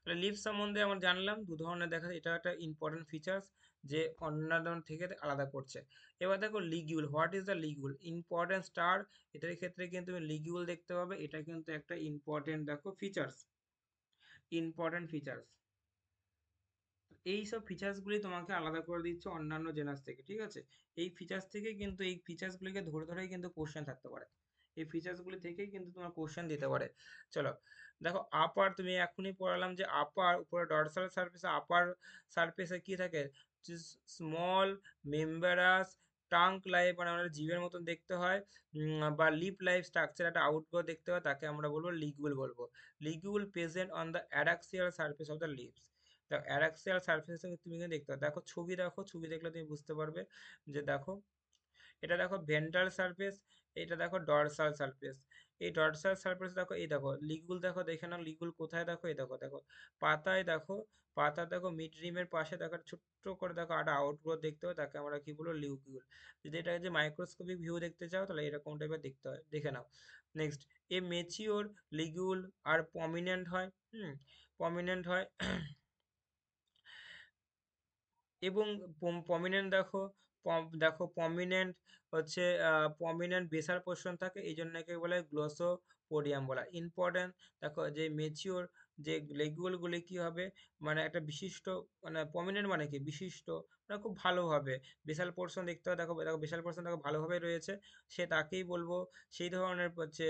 Speaker 1: তাহলে লিভ সম্বন্ধে আমরা জানলাম দু ধরনের দেখা যায়, এটা একটা ইম্পর্টেন্ট ফিচার্স যে অন্যান্য থেকে আলাদা করছে। এবার দেখো ligule, what is the ligule, important star, এটার ক্ষেত্রে কিন্তু তুমি লিগিউল দেখতে পাবে, এটা কিন্তু একটা ইম্পর্টেন্ট দেখো ফিচার্স, ইম্পর্টেন্ট ফিচার্স। এই সব ফিচার্স গুলি তোমাকে আলাদা করে দিচ্ছে অন্যান্য জেনাস থেকে, ঠিক আছে। এই ফিচার্স থেকে কিন্তু, এই ফিচার্স গুলিকে ধরে ধরেই কিন্তু কোশ্চেন থাকতে পারে, এই ফিচার্স গুলি থেকেই কিন্তু তোমার কোশ্চেন দিতে পারে। চলো দেখো, আপার তুমি এখনই পড়ালাম যে আপার উপরে ডরসাল সারফেসে, আপার সারফেসে কি থাকে, স্মল মেম্বারাস টাঙ্ক লাইফ, মানে আমাদের জীবের মতন দেখতে হয়, বা লিপ লাইফ স্ট্রাকচার একটা আউটগ্রোথ দেখতে হয়, তাকে আমরা বলবো লিগুল বলবো। Ligule present on the adaxial surface of the leaves. দেখো অ্যাডাক্সিয়াল সারফেস তুমি কিন্তু দেখতে পাবে, দেখো ছবি দেখো, ছবি দেখলে তুমি বুঝতে পারবে যে দেখো, এটা দেখো ভেন্ট্রাল সারফেস, এটা দেখো ডরসাল সারফেস। এই ডরসাল সারফেস দেখো, এই দেখো লিগুল, দেখো দেখে নাও লিগুল কোথায়, দেখো এই দেখো, দেখো পাতায় দেখো, পাতা দেখো মিড রিমের পাশে দেখো ছোট্ট করে দেখো একটা আউটগ্রোথ দেখতে হয়, তাকে আমরা কি বলবো লিগুল। যদি এটা যে মাইক্রোস্কোপিক ভিউ দেখতে চাও তাহলে এরকম টাইপের দেখতে হয়, দেখে নাও। নেক্সট, এ মেচিওর লিগুল আর প্রমিনেন্ট হয়, প্রমিনেন্ট হয়, এবং প্রমিনেন্ট দেখো দেখো প্রমিনেন্ট হচ্ছে প্রমিনেন্ট বেসাল পোর্শন থাকে, এই জন্য একে বলে গ্লোসোপোডিয়াম বলা। ইম্পর্টেন্ট, দেখো যে মেচিওর যে লেগুলগুলি কি হবে, মানে একটা বিশিষ্ট, মানে প্রমিনেন্ট মানে কি বিশিষ্ট, মানে খুব ভালোভাবে বেসাল পোর্শন দেখতে হয়। দেখো দেখো বেসাল পোর্শন দেখো ভালোভাবে রয়েছে, সে তাকেই বলবো, সেই ধরনের হচ্ছে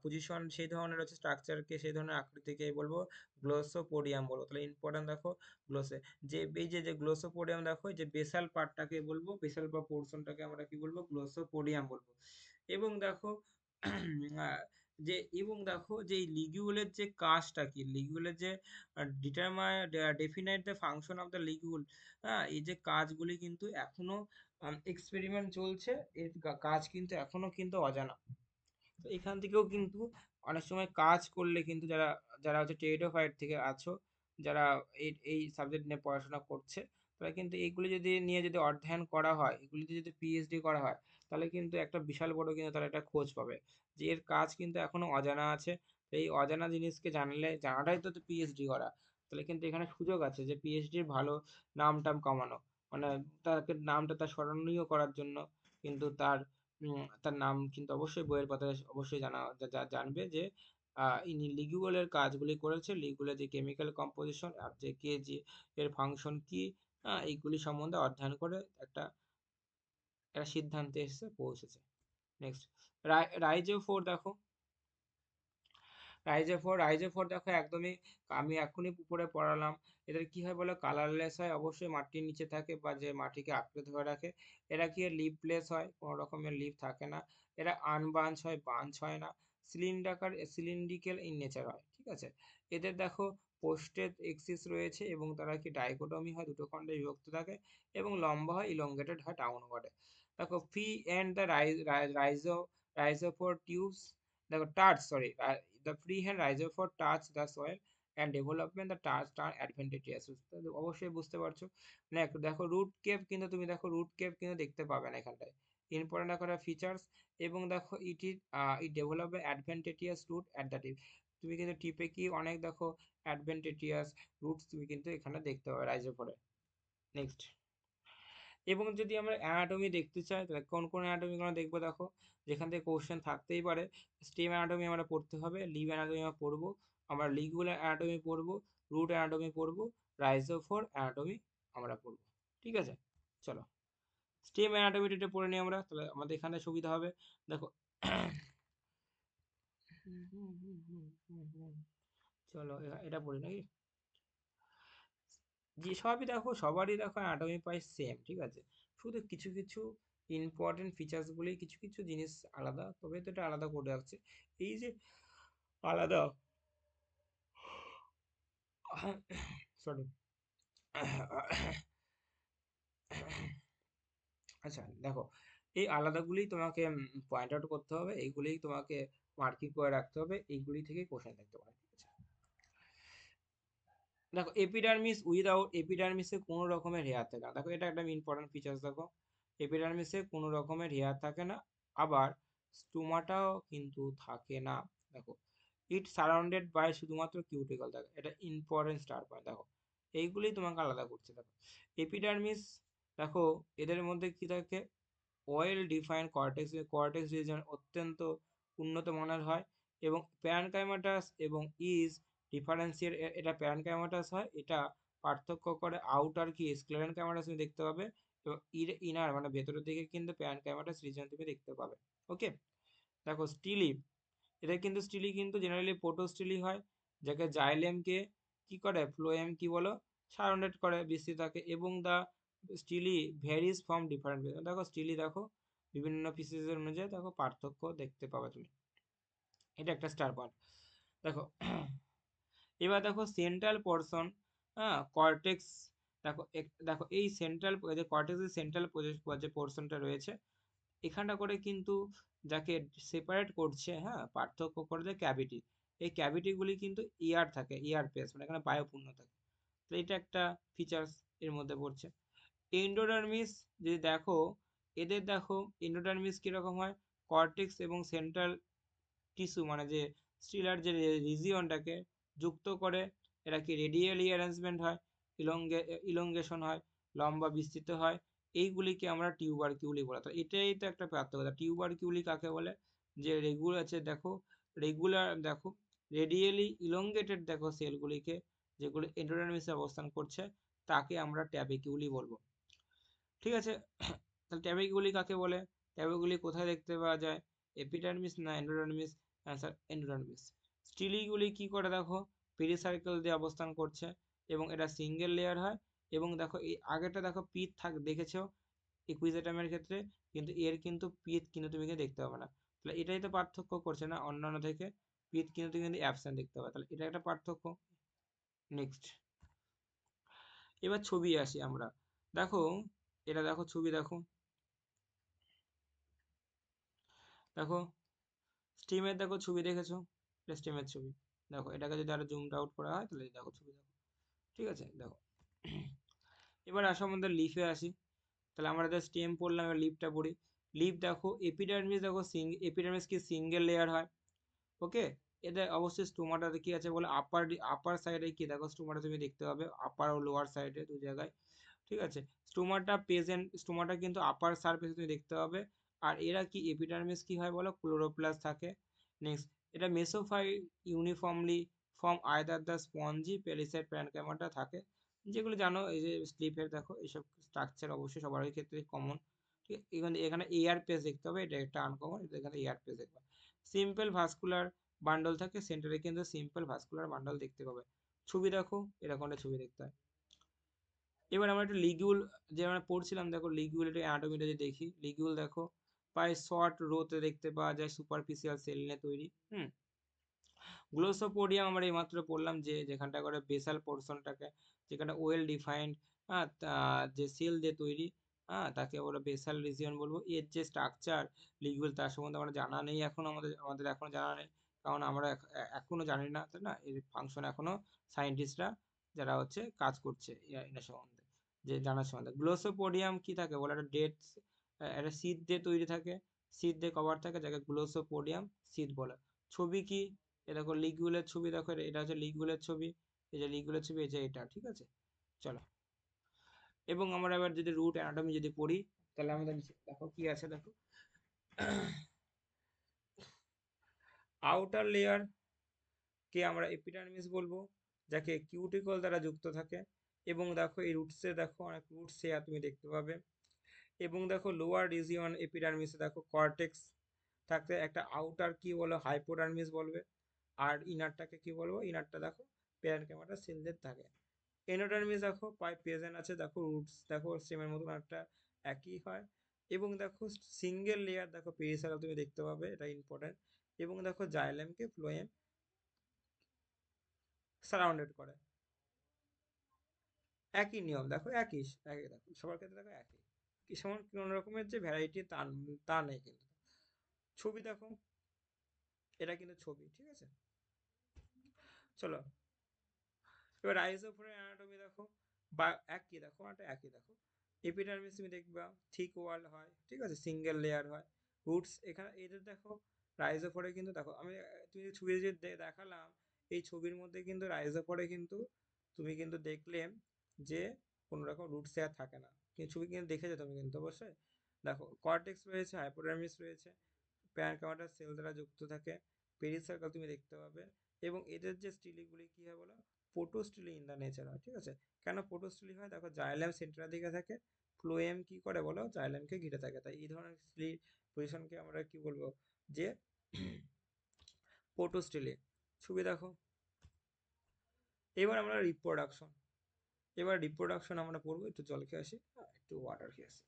Speaker 1: পজিশন, সেই ধরনের হচ্ছে স্ট্রাকচারকে, সেই ধরনের আকৃতিকে বলবো গ্লোসোপোডিয়াম বলবো। তাহলে ইম্পর্টেন্ট দেখো গ্লোসে, যে এই যে যে গ্লোসোপোডিয়াম, দেখো যে বেসাল পার্টটাকে বলবো, বেসাল বা পোর্শনটাকে আমরা কি বলবো, গ্লোসোপোডিয়াম বলবো। এবং দেখো আহ, যে এবং দেখো যে এই লিগিউলের যে কাজটা কি, লিগিউলের যে determine definite the function of the ligule, হ্যাঁ, এই যে কাজগুলি কিন্তু এখনো এক্সপেরিমেন্ট চলছে, এর কাজ কিন্তু এখনো কিন্তু অজানা। তো এখান থেকেও কিন্তু অনেক সময় কাজ করলে কিন্তু যারা যারা হচ্ছে টেরিডোফাইট থেকে আছো, যারা এই এই সাবজেক্ট নিয়ে পড়াশোনা করছে, তারা কিন্তু এইগুলি যদি নিয়ে যদি অধ্যয়ন করা হয়, এগুলিতে যদি পিএইচডি করা হয়, তাহলে কিন্তু একটা বিশাল বড় কিন্তু তারা একটা খোঁজ পাবে যে এর কাজ কিন্তু এখনো অজানা আছে। তো এই অজানা জিনিসকে জানলে, জানাটাই তো পিএইচডি করা। তাহলে কিন্তু এখানে সুযোগ আছে যে পিএইচডির ভালো নাম টাম কামানো, মানে তাকে নামটা তার স্মরণীয় করার জন্য কিন্তু তার তার নাম কিন্তু অবশ্যই বইয়ের পাতায় অবশ্যই জানবে যে ইনি লিগুয়েলের কাজগুলি করেছে, লিগুয়েলের যে কেমিক্যাল কম্পোজিশন আর যে কেজি এর ফাংশন কি, এইগুলি সম্বন্ধে অধ্যয়ন করে একটা একটা সিদ্ধান্তে এসে পৌঁছেছে। নেক্সট, রাইজোফোর দেখো, রাইজোফোর দেখো একদমই, আমি এখনই উপরে পড়ালাম, এদের কি হয় বলো, কালারলেস হয়, অবশ্যই মাটির নিচে থাকে বা যে মাটিকে আঁকড়ে ধরে রাখে। এরা কি লিফলেস হয়, কোনো রকমের লিফ থাকে না। এরা আনবাঞ্চ হয়, বাঞ্চ হয় না। সিলিন্ড্রিক্যাল ইন নেচার হয়, ঠিক আছে। এদের দেখো পোস্টেড এক্সিস রয়েছে এবং তারা কি ডাইকোটমি হয়, দুটো খণ্ডে বিভক্ত থাকে, এবং লম্বা হয়, ইলংগেটেড হয়, ডাউনওয়ার্ডে। দেখো ফি এন্ড দ্য রাইজোফোর টিউবস, দেখো টার্চ, sorry, the free hand rhizophore touch the soil and development the touch turn advantageous। অবশ্যই বুঝতে পারছো। নেক্সট দেখো রুট কেপ, কিন্তু তুমি দেখো রুট কেপ কিন্তু দেখতে পাবে না এখানটায়। ইম্পর্টেন্ট করা ফিচার্স, এবং দেখো it develop advantageous root at the tip. তুমি কিন্তু টিপে কি অনেক দেখো অ্যাডভান্টেজিয়াস রুটস তুমি কিন্তু এখানে দেখতে পাবে রাইজোফোরে। নেক্সট, এবং যদি আমরা অ্যানাটমি দেখতে চাই, তাহলে কোন কোন অ্যানাটমি গুলো দেখবো, দেখো যেখান থেকে কোশ্চেন থাকতেই পারে। স্টেম অ্যানাটমি আমরা পড়তে হবে, লিভ অ্যানাটমি আমরা পড়বো, আমরা লিগুলার অ্যানাটমি পড়বো, রুট অ্যানাটমি পড়বো, রাইজোফোর অ্যানাটমি আমরা পড়বো। ঠিক আছে, চলো স্টেম অ্যানাটমিটা পড়ে নিই আমরা, তাহলে আমাদের এখানে সুবিধা হবে। দেখো চলো এটা পড়ি নাকি, যে সবই দেখো, সবারই দেখো অ্যানাটমি প্রায় সেম, ঠিক আছে। শুধু কিছু কিছু ইম্পর্টেন্ট ফিচার্স গুলি, কিছু কিছু জিনিস আলাদা, তবে তো এটা আলাদা করে রাখছে। এই যে আলাদা, সরি, আচ্ছা দেখো, এই আলাদাগুলি তোমাকে পয়েন্ট আউট করতে হবে, এইগুলি তোমাকে মার্কিং করে রাখতে হবে, এইগুলি থেকে কোশ্চেন দেখতে পারে, ঠিক আছে। দেখো এপিডার্মিস, উইদাউট এপিডার্মিসে কোনো রকমের হেয়ার থাকে না, দেখো এটা একটা ইম্পর্টেন্ট ফিচার্স। দেখো এপিডার্মিসে কোনো রকমের হেয়ার থাকে না, আবার স্টোমাটাও কিন্তু থাকে না। দেখো ইট সারাউন্ডেড বাই শুধুমাত্র কিউটিকল থাকে, এটা ইম্পর্টেন্ট স্টার পয়েন্ট। দেখো এইগুলোই তোমাকে আলাদা করছে। দেখো এপিডার্মিস, দেখো এদের মধ্যে কি থাকে, well defined cortex, cortex reason অত্যন্ত উন্নত মানের হয়, এবং প্যারেনকাইমাটাস এবং ইজ ডিফারেন্সিয়েট, এটা প্যারেনকাইমাটাস হয়, এটা পার্থক্য করে আউটার কি স্ক্লেরেনকাইমাটাস তুমি দেখতে পাবে, এবং ইনার মানে ভেতরের দিকে কিন্তু প্যারেনকাইমাটাস রিজন তুমি দেখতে পাবে। ওকে, দেখো স্টিলি, এটা কিন্তু স্টিলি কিন্তু জেনারেলি প্রোটোস্টিলি হয়, যাকে জাইলেমকে কি করে ফ্লোয়েম কি বলো সারাউন্ডেড করে, বিস্তৃত থাকে, এবং দা স্টিলি ভ্যারিজ ফ্রম ডিফারেন্ট। দেখো স্টিলি দেখো বিভিন্ন পিসেসের অনুযায়ী দেখো পার্থক্য দেখতে পাবে তুমি, এটা একটা স্টার পয়েন্ট। দেখো এবার দেখো সেন্ট্রাল পোর্শন, হ্যাঁ কর্টেক্স, দেখো দেখো এই সেন্ট্রাল যে কর্টেক্সের সেন্ট্রাল যে পোর্শনটা রয়েছে, এখানটা করে কিন্তু যাকে সেপারেট করছে, হ্যাঁ পার্থক্য করে যে ক্যাভিটি, এই ক্যাভিটিগুলি কিন্তু ইয়ার থাকে, ইয়ার পেস মানে এখানে বায়ুপূর্ণ থাকে। তো এটা একটা ফিচার্স এর মধ্যে পড়ছে। এন্ডোডার্মিস যদি দেখো, এদের দেখো এন্ডোডার্মিস কিরকম হয়, কর্টেক্স এবং সেন্ট্রাল টিস্যু মানে যে স্টিলার যে রিজিয়নটাকে যুক্ত করে, এরা কি রেডিয়ালি অ্যারেঞ্জমেন্ট হয়, ইলংগেশন হয়, লম্বা বিস্তৃত হয়, এইগুলিকে আমরা টিউবারকিউলি বলে। তো এটাই তো একটা পার্থক্য। টিউবারকিউলি কাকে বলে? যে রেগুলার আছে দেখো, রেগুলার দেখো রেডিয়ালি ইলংগেটেড দেখো সেলগুলিকে, যেগুলো এন্ডোডার্মিসে অবস্থান করছে, তাকে আমরা ট্যাবেকিউলি বলবো। ঠিক আছে, তাহলে ট্যাবেকিউলি কাকে বলে? ট্যাবেকিউলি কোথায় দেখতে পাওয়া যায়? এপিডার্মিস না এন্ডোডার্মিস? Answer endodermis. স্টিলিগুলি কি করে দেখো, পেরিসার্কেল দিয়ে অবস্থান করছে এবং এটা সিঙ্গেল লেয়ার হয়। এবং দেখো এই আগেটা দেখো পিত দেখেছো ইকুইজেটামের ক্ষেত্রে, কিন্তু এর কিন্তু পিত কিন্তু তুমি কিন্তু দেখতে পাবে না। তাহলে এটাই তো পার্থক্য করছে না অন্যান্য থেকে, পিত কিন্তু তুমি কিন্তু অ্যাবসেন্ট দেখতে পাবে, তাহলে এটা একটা পার্থক্য। নেক্সট, এবার ছবি আসি আমরা। দেখো এটা দেখো, ছবি দেখো, দেখো স্টিমের দেখো ছবি দেখেছো, এটা স্টিমের ছবি। দেখো এটাকে যদি আরো জুমড আউট করা হয় তাহলে দেখো ছবি দেখো, ঠিক আছে দেখো। এবার আসো আমাদের লিফে আসি। তাহলে আমরা যা স্টেম পড়লাম, এবার লিফটা পড়ি। লিফ দেখো এপিডার্মিস, দেখো এপিডার্মিস কি সিঙ্গেল লেয়ার হয়, ওকে। এদের অবশ্যই স্টোমাটাতে কি আছে বলে, আপার সাইডে কি দেখো, স্টোমাটা তুমি দেখতে পাবে আপার ও লোয়ার সাইডে দু জায়গায়, ঠিক আছে। স্টোমাটা কিন্তু আপার সারফেসে তুমি দেখতে পাবে। আর এরা কি এপিডার্মিস কি হয় বলো, ক্লোরোপ্লাস্ট থাকে। নেক্সট, এটা mesophyll uniformly form either the spongy palisade parenchymatous থাকে, যেগুলো জানো এই যে স্লিপের দেখো এইসব স্ট্রাকচার অবশ্যই সবার ক্ষেত্রে কমন। ঠিক আছে, এখানে এখানে এয়ার পেস দেখতে হবে, এটা একটা আনকমন, এটা এখানে এয়ার পেস দেখবে। সিম্পল ভাস্কুলার বান্ডল থাকে সেন্টারে, কিন্তু সিম্পল ভাস্কুলার বান্ডল দেখতে পাবে। ছবি দেখো, এরকম একটা ছবি দেখতে হয়। এবার আমরা একটু লিগুল যে আমরা পড়ছিলাম, দেখো লিগুল একটু অ্যানাটমিটা যদি দেখি, লিগুল দেখো প্রায় শর্ট রোতে দেখতে পাওয়া যায়, সুপারফিশিয়াল সেল নিয়ে তৈরি। গ্লোসোপোডিয়াম আমরা এইমাত্র পড়লাম, যে যেখানটা করে বেসাল পোর্শনটাকে, যেখানে ওয়েল ডিফাইন্ড যে সেল দিয়ে তৈরি, তাকে আমরা বেসাল রিজিয়ন বলবো। এর যে স্ট্রাকচার লিগুল, তার সম্বন্ধে আমরা জানা নেই এখন, আমাদের এখনো জানা নেই, কারণ আমরা এখনো জানি না, তাই না, এর ফাংশন এখনো সায়েন্টিস্টরা যারা হচ্ছে কাজ করছে এর সম্বন্ধে, যে জানার সম্বন্ধে। গ্লোসোপোডিয়াম কি থাকে বলে, একটা ডেট, একটা শীত দিয়ে তৈরি থাকে, শীত দিয়ে কভার থাকে, যাকে গ্লোসোপোডিয়াম শীত বলে। ছবি কি, এ দেখো লিগুলের ছবি দেখো, এটা হচ্ছে লিগুলের ছবি, এই যে লিগুলের ছবি, এই যে এটা, ঠিক আছে। চলো, এবং আমরা এবার যদি রুট অ্যানাটমি যদি পড়ি, তাহলে আমাদের দেখো কি আছে, দেখো আউটার লেয়ার কে আমরা এপিডার্মিস বলবো, যাকে কিউটিকল দ্বারা যুক্ত থাকে। এবং দেখো এই রুটসে দেখো অনেক রুট শেয়ার তুমি দেখতে পাবে। এবং দেখো লোয়ার রিজিয়ন এপিডার্মিসে দেখো কর্টেক্স থাকতে, একটা আউটার কি বলো হাইপোডার্মিস বলবে, আর ইনারটাকে কি বলবো, ইনারটা দেখো প্যারেনকাইমাটা সেলদের থাকে। এন্ডোডার্মিস দেখো পাই প্রেজেন্ট আছে, দেখো রুটস দেখো স্টেমের মতন একটা একই হয়। এবং দেখো সিঙ্গেল লেয়ার দেখো পেরিসাইকেল তুমি দেখতে পাবে, এটা ইম্পর্টেন্ট। এবং দেখো জাইলেমকে ফ্লোয়েম সারাউন্ডেড করে। একই নিয়ম দেখো, একই একই দেখো সবার ক্ষেত্রে দেখো একই, কি সমান কোনো রকমের যে ভ্যারাইটি তা নেই কিন্তু। ছবি দেখো, এটা কিন্তু ছবি, ঠিক আছে। চলো, এবার রাইজোফোরের অ্যানাটমি দেখো, বা একই দেখো, একটা একই দেখো। এপিডার্মিস তুমি দেখবা থিক ওয়াল হয়, ঠিক আছে, সিঙ্গেল লেয়ার হয়। রুটস এখানে এদের দেখো, রাইজোফোরে কিন্তু দেখো আমি, তুমি ছবি যে দেখালাম, এই ছবির মধ্যে কিন্তু রাইজোফোরে কিন্তু তুমি কিন্তু দেখলে যে কোনো রকম রুট শেয়ার থাকে না, কিন্তু ছবি কিন্তু দেখেছো তুমি কিন্তু অবশ্যই। দেখো কর্টেক্স রয়েছে, হাইপোডার্মিস রয়েছে, প্যারেনকাইমাটা সেল দ্বারা যুক্ত থাকে, পেরিসার্কেল তুমি দেখতে পাবে। এবং এদের যে স্টিলিগুলি কি হয় বলো, পোটোস্টিলি ইন দ্য নেচার হয়, ঠিক আছে। কেন পোটোস্টিলি হয়, দেখো জাইলেম সেন্ট্রাল দিকে থাকে, ফ্লোয়েম কি করে বলো, জাইলেমকে ঘিরে থাকে, তাই এই ধরনের স্টিলি পজিশনকে আমরা কি বলবো, যে পোটোস্টিলি। ছবি দেখো। এবার আমরা রিপ্রোডাকশন, এবার রিপ্রোডাকশন আমরা পড়বো, একটু জল খেয়ে আসি, একটু ওয়াটার খেয়ে আসি।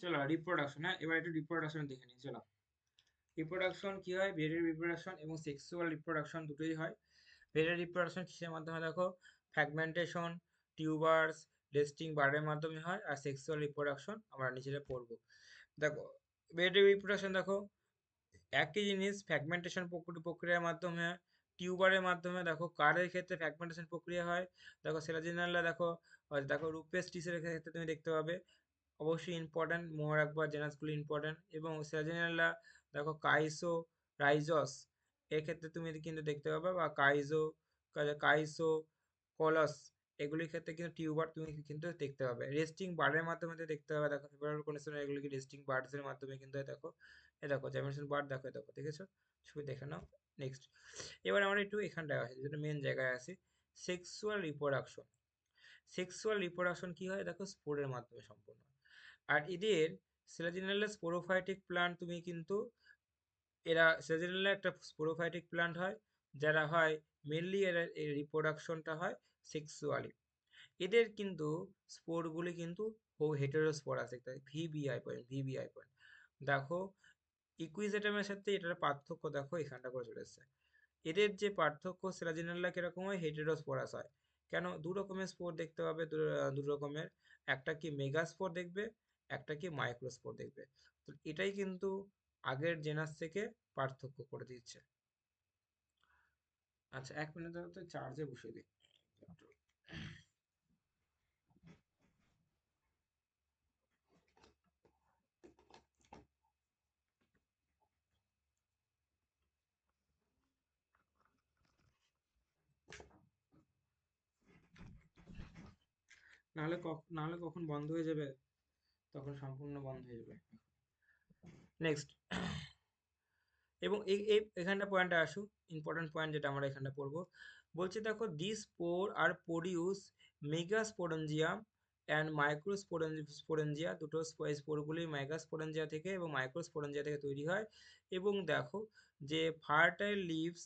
Speaker 1: চলো রিপ্রোডাকশন, হ্যাঁ এবার একটু রিপ্রোডাকশন দেখে নিই চলো। রিপ্রোডাকশন কি হয়, ভেরিয়াল রিপ্রোডাকশন এবং সেক্সুয়াল রিপ্রোডাকশন দুটোই হয়। ভেরিয়াল রিপ্রোডাকশন কিসের মাধ্যমে দেখো, ফ্র্যাগমেন্টেশন, টিউবার্স, রেস্টিং বার্ডের মাধ্যমে হয়। আর সেক্সুয়াল রিপ্রোডাকশন আমরা নিচেটা পড়বো। দেখো ভেরিয়াল রিপ্রোডাকশন দেখো একই জিনিস ফ্র্যাগমেন্টেশন প্রক্রিয়ার মাধ্যমে হয়, টিউবারের মাধ্যমে। দেখো কারের ক্ষেত্রে ফ্র্যাগমেন্টেশন প্রক্রিয়া হয়। দেখো সেলাজিনাল্লা দেখো, দেখো রুপেস টিসের ক্ষেত্রে তুমি দেখতে পাবে। অবশ্যই ইম্পর্ট্যান্ট, মনে রাখবা জেনাসগুলো ইম্পর্ট্যান্ট। এবং সেলাজিনাল্লা দেখো কাইসো রাইজস এর ক্ষেত্রে তুমি কিন্তু দেখতে পাবে, বা কাইজো কাইসো কলস এগুলির ক্ষেত্রে কিন্তু টিউবার তুমি কিন্তু দেখতে পাবে। রেস্টিং বার্ডের মাধ্যমে তো দেখতে পাবে। দেখো ফেব্রুয়ারি কন্ডিশন এগুলি কি রেস্টিং বার্ডস এর মাধ্যমে কিন্তু হয়। দেখো এ দেখো জ্যামিনেশন বার্ড, দেখো দেখো দেখেছো, ছবি দেখে নাও। নেক্সট, এবার আমরা একটু এখানটায় আসি, যেটা মেন জায়গায় আসি, সেক্সুয়াল রিপ্রোডাকশন। সেক্সুয়াল রিপ্রোডাকশন কি হয় দেখো, স্পোরের মাধ্যমে সম্পূর্ণ। আর এদের সেলাজিনাল্লা স্পোরোফাইটিক প্লান্ট তুমি কিন্তু, এরা সেলাজিনাল্লা একটা স্পোরোফাইটিক প্লান্ট হয়, যারা হয় মেনলি এরা এর রিপ্রোডাকশনটা হয় সেক্সুয়ালি। এদের কিন্তু স্পোরগুলি কিন্তু হেটেরোস্পোর আছে, ভিবিআই পয়েন্ট, ভিবিআই পয়েন্ট। দেখো ইকুইজেটামের সাথে এটার পার্থক্য দেখো এখানটা করে চলে এসেছে। এদের যে পার্থক্য, সেরাজিনাল্লা কিরকম হয়, হেটেরোস্পোরাস হয়। কেন, দু রকমের স্পোর দেখতে পাবে, দু রকমের, একটা কি মেগাস্পোর দেখবে, একটা কি মাইক্রোস্পোর দেখবে। তো এটাই কিন্তু আগের জেনাস থেকে পার্থক্য করে দিচ্ছে। আচ্ছা 1 মিনিট ধরে তো চার্জে বসিয়ে দিই, নাহলে কখন বন্ধ হয়ে যাবে, তখন সম্পূর্ণ বন্ধ হয়ে যাবে। নেক্সট, এবং এখানটা পয়েন্টে আসুক, ইম্পর্টেন্ট পয়েন্ট যেটা আমরা এখানটা পড়বো। বলছে দেখো this spore are produce megasporangia and microsporangia, দুটো স্পোরগুলি মেগাস্পোরেঞ্জিয়া থেকে এবং মাইক্রোস্পোরেঞ্জিয়া থেকে তৈরি হয়। এবং দেখো যে fertile leaves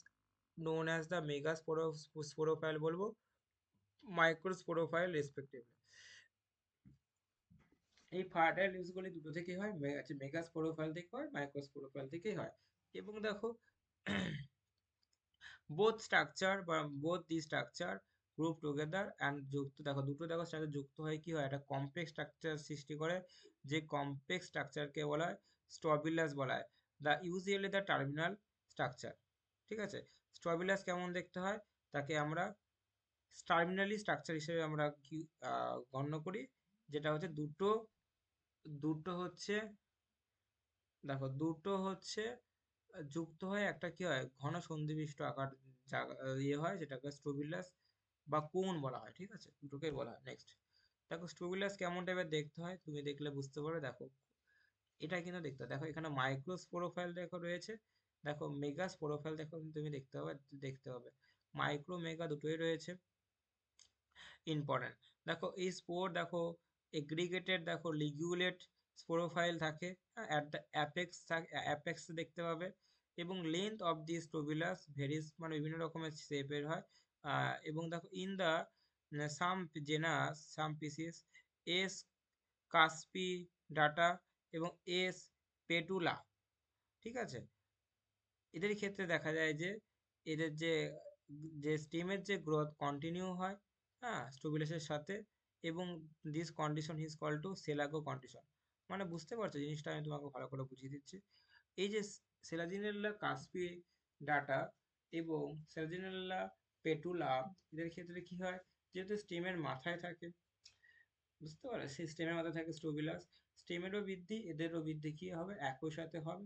Speaker 1: known as the megasporophyll বলবো, মাইক্রোস্পোরোফাইল রেসপেক্টিভলি। এই ফার্টাইল লিভসগুলি দুটো থেকেই হয়, মেগাস্পোরোফাইল থেকে হয়, মাইক্রোস্পোরোফাইল থেকেই হয়। এবং দেখো বোথ স্ট্রাকচার বা both the structure group together and যুক্ত, দেখো দুটো দেখো স্ট্রাকচার যুক্ত হয় কি হয়, একটা কমপ্লেক্স স্ট্রাকচার সৃষ্টি করে। যে কমপ্লেক্স স্ট্রাকচারকে বলা হয় স্ট্রবিলাস বলা হয়, the usually the terminal structure. ঠিক আছে, স্ট্রবিলাস কেমন দেখতে হয়, তাকে আমরা টার্মিনালি স্ট্রাকচার হিসেবে আমরা কি গণ্য করি, যেটা হচ্ছে দুটো, দুটো হচ্ছে, দেখো দুটো হচ্ছে যুক্ত হয়ে একটা কি হয়, ঘন সন্ধিবিষ্ট আকার ইয়ে হয়, যেটাকে স্ট্রোবিলাস বা কোন বলা হয়। ঠিক আছে, দুটোকেই বলা হয়। নেক্সট, দেখো স্ট্রোবিলাস কেমন টাইপের দেখতে হয়, তুমি দেখলে বুঝতে পারবে। দেখো এটা কিন্তু দেখতে হয়, দেখো এখানে মাইক্রোস্পোরোফাইল দেখো রয়েছে, দেখো মেগাস্পোরোফাইল দেখো তুমি দেখতে হবে মাইক্রো মেগা দুটোই রয়েছে, ইম্পর্টেন্ট। দেখো এই স্পোর দেখো এগ্রিগেটেড, দেখো লিগুলেট স্পোরোফাইল থাকে অ্যাট দ্য অ্যাপেক্স দেখতে পাবে। এবং লেন্থ অফ দি স্টোবিলাস ভেরিস, মানে বিভিন্ন রকমের শেপের হয়। এবং দেখো in the some genus some species, S cuspidata এবং এস পেটুলা, ঠিক আছে, এদের ক্ষেত্রে দেখা যায় যে এদের যে যে স্টেমের যে গ্রোথ কন্টিনিউ হয়, হ্যাঁ স্টুবিলাসের সাথে। এবং this condition is call to selago condition. মানে বুঝতে পারছো জিনিসটা, আমি তোমাকে ভালো করে বুঝিয়ে দিচ্ছি। এই যে সেলাজিনেল্লা কাসপি ডাটা এবং সেলাজিনেল্লা পেটুলা, এদের ক্ষেত্রে কি হয়, যেহেতু স্টেমের মাথায় থাকে, বুঝতে পারো সেই স্টেমের মাথায় থাকে স্টুবিলাস, স্টেমেরও বৃদ্ধি এদেরও বৃদ্ধি কি হবে, একই সাথে হবে,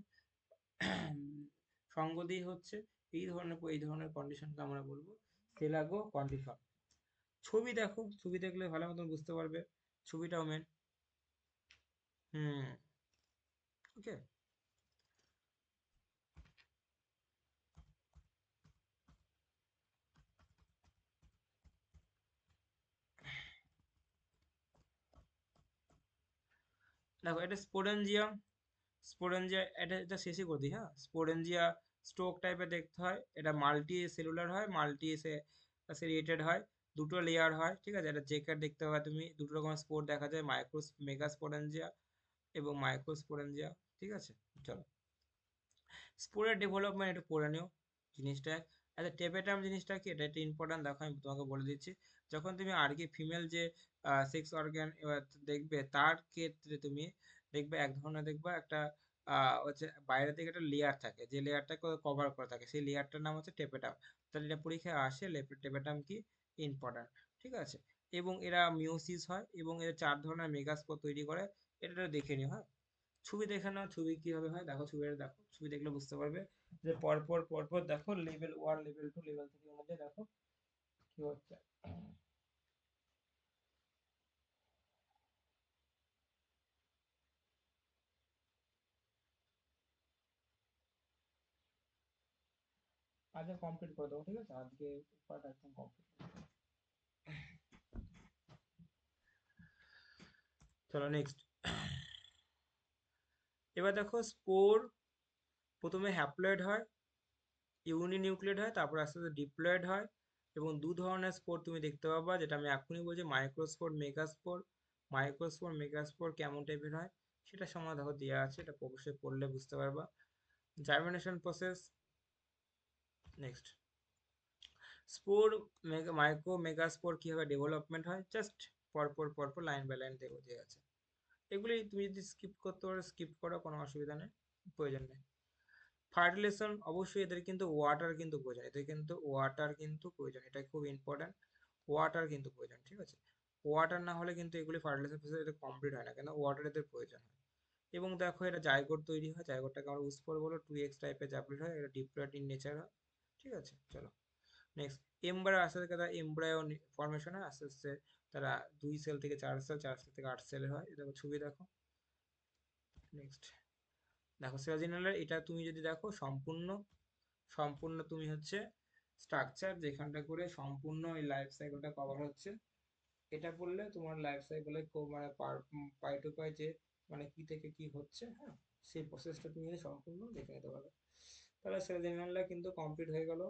Speaker 1: সঙ্গ দিয়ে হচ্ছে। এই ধরনের কন্ডিশনকে আমরা বলবো সেলাগো কোয়ান্টিফার্ম। ছবি দেখো, ছবি দেখলে ভালো মতন বুঝতে পারবে, ছবিটাও মেন। হুম। ওকে। দেখো এটা স্পোরেঞ্জিয়াম, স্পোরেঞ্জিয়া, এটা এটা শেষই করে দিই, হ্যাঁ। স্পোরেঞ্জিয়া স্টোক টাইপের দেখতে হয়, এটা মাল্টি সেলুলার হয়, মাল্টি সেরিয়েটেড হয়, দুটো লেয়ার হয়, ঠিক আছে। এটা জেকার দেখতে পাবে তুমি, দুটো রকম স্পোর দেখা যায়, মাইক্রো মেগা স্পোরেঞ্জিয়া এবং মাইক্রো স্পোরেঞ্জিয়া, ঠিক আছে। চলো, স্পোরের ডেভেলপমেন্ট একটু পড়ে নিও জিনিসটা। আচ্ছা, টেপেটাম জিনিসটা কি, এটা একটা ইম্পর্টেন্ট, দেখো আমি তোমাকে বলে দিচ্ছি। যখন তুমি আর কি ফিমেল যে সেক্স অর্গান দেখবে, তার ক্ষেত্রে তুমি দেখবে এক ধরনের, দেখবে একটা হচ্ছে বাইরে থেকে একটা লেয়ার থাকে, যে লেয়ারটাকে কভার করে থাকে, সেই লেয়ারটার নাম হচ্ছে টেপেটাম। তাহলে এটা পরীক্ষায় আসে, টেপেটাম কি ইম্পর্টেন্ট, ঠিক আছে। এবং এরা মিওসিস হয় এবং এরা 4 ধরনের মেগাস্পোর তৈরি করে, এটা দেখে নিও, হ্যাঁ। ছবি দেখে নাও, ছবি কিভাবে হয় দেখো, ছবিটা দেখো, ছবি দেখলে বুঝতে পারবে যে পরপর পরপর দেখো, লেভেল 1, লেভেল 2, লেভেল 3 অনুযায়ী দেখো কি হচ্ছে। আজকে কমপ্লিট করে দেবো, ঠিক আছে, আজকে পার্ট একদম কমপ্লিট। চলো নেক্সট। এবার দেখো স্পোর প্রথমে হ্যাপ্লয়েড হয়, ইউনিনিউক্লিয়েট হয়, তারপর আস্তে আস্তে ডিপ্লয়েড হয়। এবং 2 ধরনের স্পোর তুমি দেখতে পাবা, যেটা আমি এখনই বলছি, মাইক্রোস্পোর মেগাস্পোর। মাইক্রোস্পোর মেগাস্পোর কেমন টাইপের হয় সেটা সময় দেখো দেওয়া আছে, এটা অবশ্যই পড়লে বুঝতে পারবা। Germination process. Next, spore micro megaspore কিভাবে ডেভেলপমেন্ট হয়, জাস্ট পরপর পরপর লাইন বাই লাইন দেখো দেওয়া আছে। এগুলি তুমি যদি স্কিপ করতে পারো স্কিপ করো, কোনো অসুবিধা নেই, প্রয়োজন নেই। ফার্টিলাইজেশন, অবশ্যই এদের কিন্তু ওয়াটার কিন্তু প্রয়োজন, এদের কিন্তু ওয়াটার কিন্তু প্রয়োজন, এটা খুব ইম্পর্ট্যান্ট। ওয়াটার কিন্তু প্রয়োজন, ঠিক আছে। ওয়াটার না হলে কিন্তু এগুলি ফার্টিলাইজেশন প্রসেস এটা কমপ্লিট হয় না, কেন ওয়াটার এদের প্রয়োজন হয়। এবং দেখো এটা জাইগোট তৈরি হয়, জাইগোটটাকে আমরা উস্পর বলো, 2x টাইপের জাইগোট হয়, এটা ডিপ্লয়েড ইন নেচার হয়, ঠিক আছে। চলো নেক্সট, এমব্রায়ো আস্তে আস্তে তারা এমব্রায়ো ফর্মেশন হয়, আস্তে আস্তে তারা 2 সেল থেকে 4 সেল, 4 সেল থেকে 8 সেলের হয়, দেখো ছবি দেখো। নেক্সট, দেখো সিরাজিনালের এটা তুমি যদি দেখো, সম্পূর্ণ সম্পূর্ণ তুমি হচ্ছে স্ট্রাকচার, যেখানটা করে সম্পূর্ণ এই লাইফ সাইকেলটা কভার হচ্ছে। এটা বললে তোমার লাইফ সাইকেলে খুব মানে পাই টু পাই যে মানে কি থেকে কি হচ্ছে, হ্যাঁ, সেই প্রসেসটা তুমি সম্পূর্ণ দেখে নিতে পারবে। তাহলে সিরাজিনালটা কিন্তু কমপ্লিট হয়ে গেল,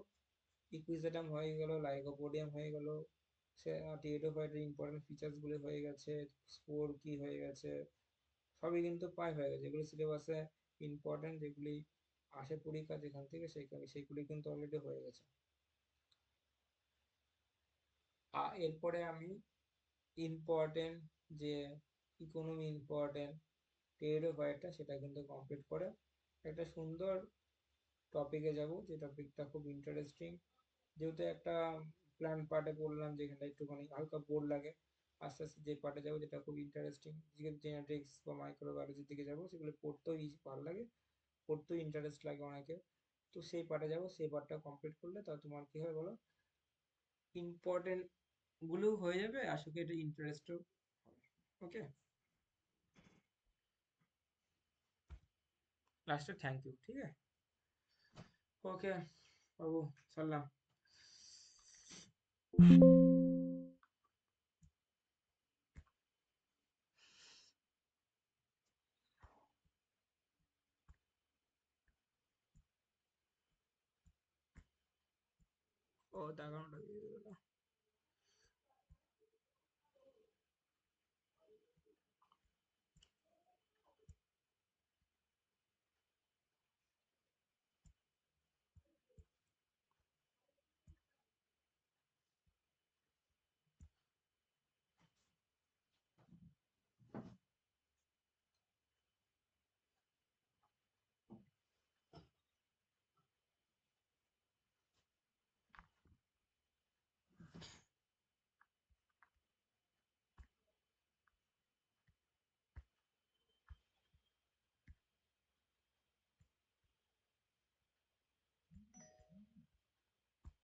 Speaker 1: ইকুইজেটাম হয়ে গেল, লাইকোপোডিয়াম হয়ে গেল, সে টিয়েটোফাইটের ইম্পর্টেন্ট ফিচার্স গুলো হয়ে গেছে, স্পোর কি হয়ে গেছে, সবই কিন্তু প্রায় হয়ে গেছে। যেগুলি সিলেবাসে ইম্পর্টেন্ট, যেগুলি আসে পরীক্ষা যেখান থেকে, সেইগুলি কিন্তু অলরেডি হয়ে গেছে। এরপরে আমি ইম্পর্টেন্ট যে ইকোনমি ইম্পর্টেন্ট টেরিডোফাইটটা, সেটা কিন্তু কমপ্লিট করে একটা সুন্দর টপিকে যাব, যে টপিকটা খুব ইন্টারেস্টিং। যেহেতু একটা প্ল্যান পার্টে পড়লাম, যেখানটা একটুখানি হালকা বোর লাগে, আস্তে আস্তে যে পার্টে যাবো যেটা খুব ইন্টারেস্টিং, জেনেটিক্স বা মাইক্রোবায়োলজির দিকে যাবো, সেগুলো পড়তেও ইজি ভালো লাগে, পড়তেও ইন্টারেস্ট লাগে অনেকে। তো সেই পার্টে যাবো, সেই পার্টটা কমপ্লিট করলে তা তোমার কি হবে বলো, ইম্পর্টেন্ট গুলো হয়ে যাবে, আশা করি এটা ইন্টারেস্টও হবে। ওকে, লাস্টে থ্যাংক ইউ, ঠিক আছে। ওকে বাবু, চললাম। ও, 11টা দিয়ে দিল।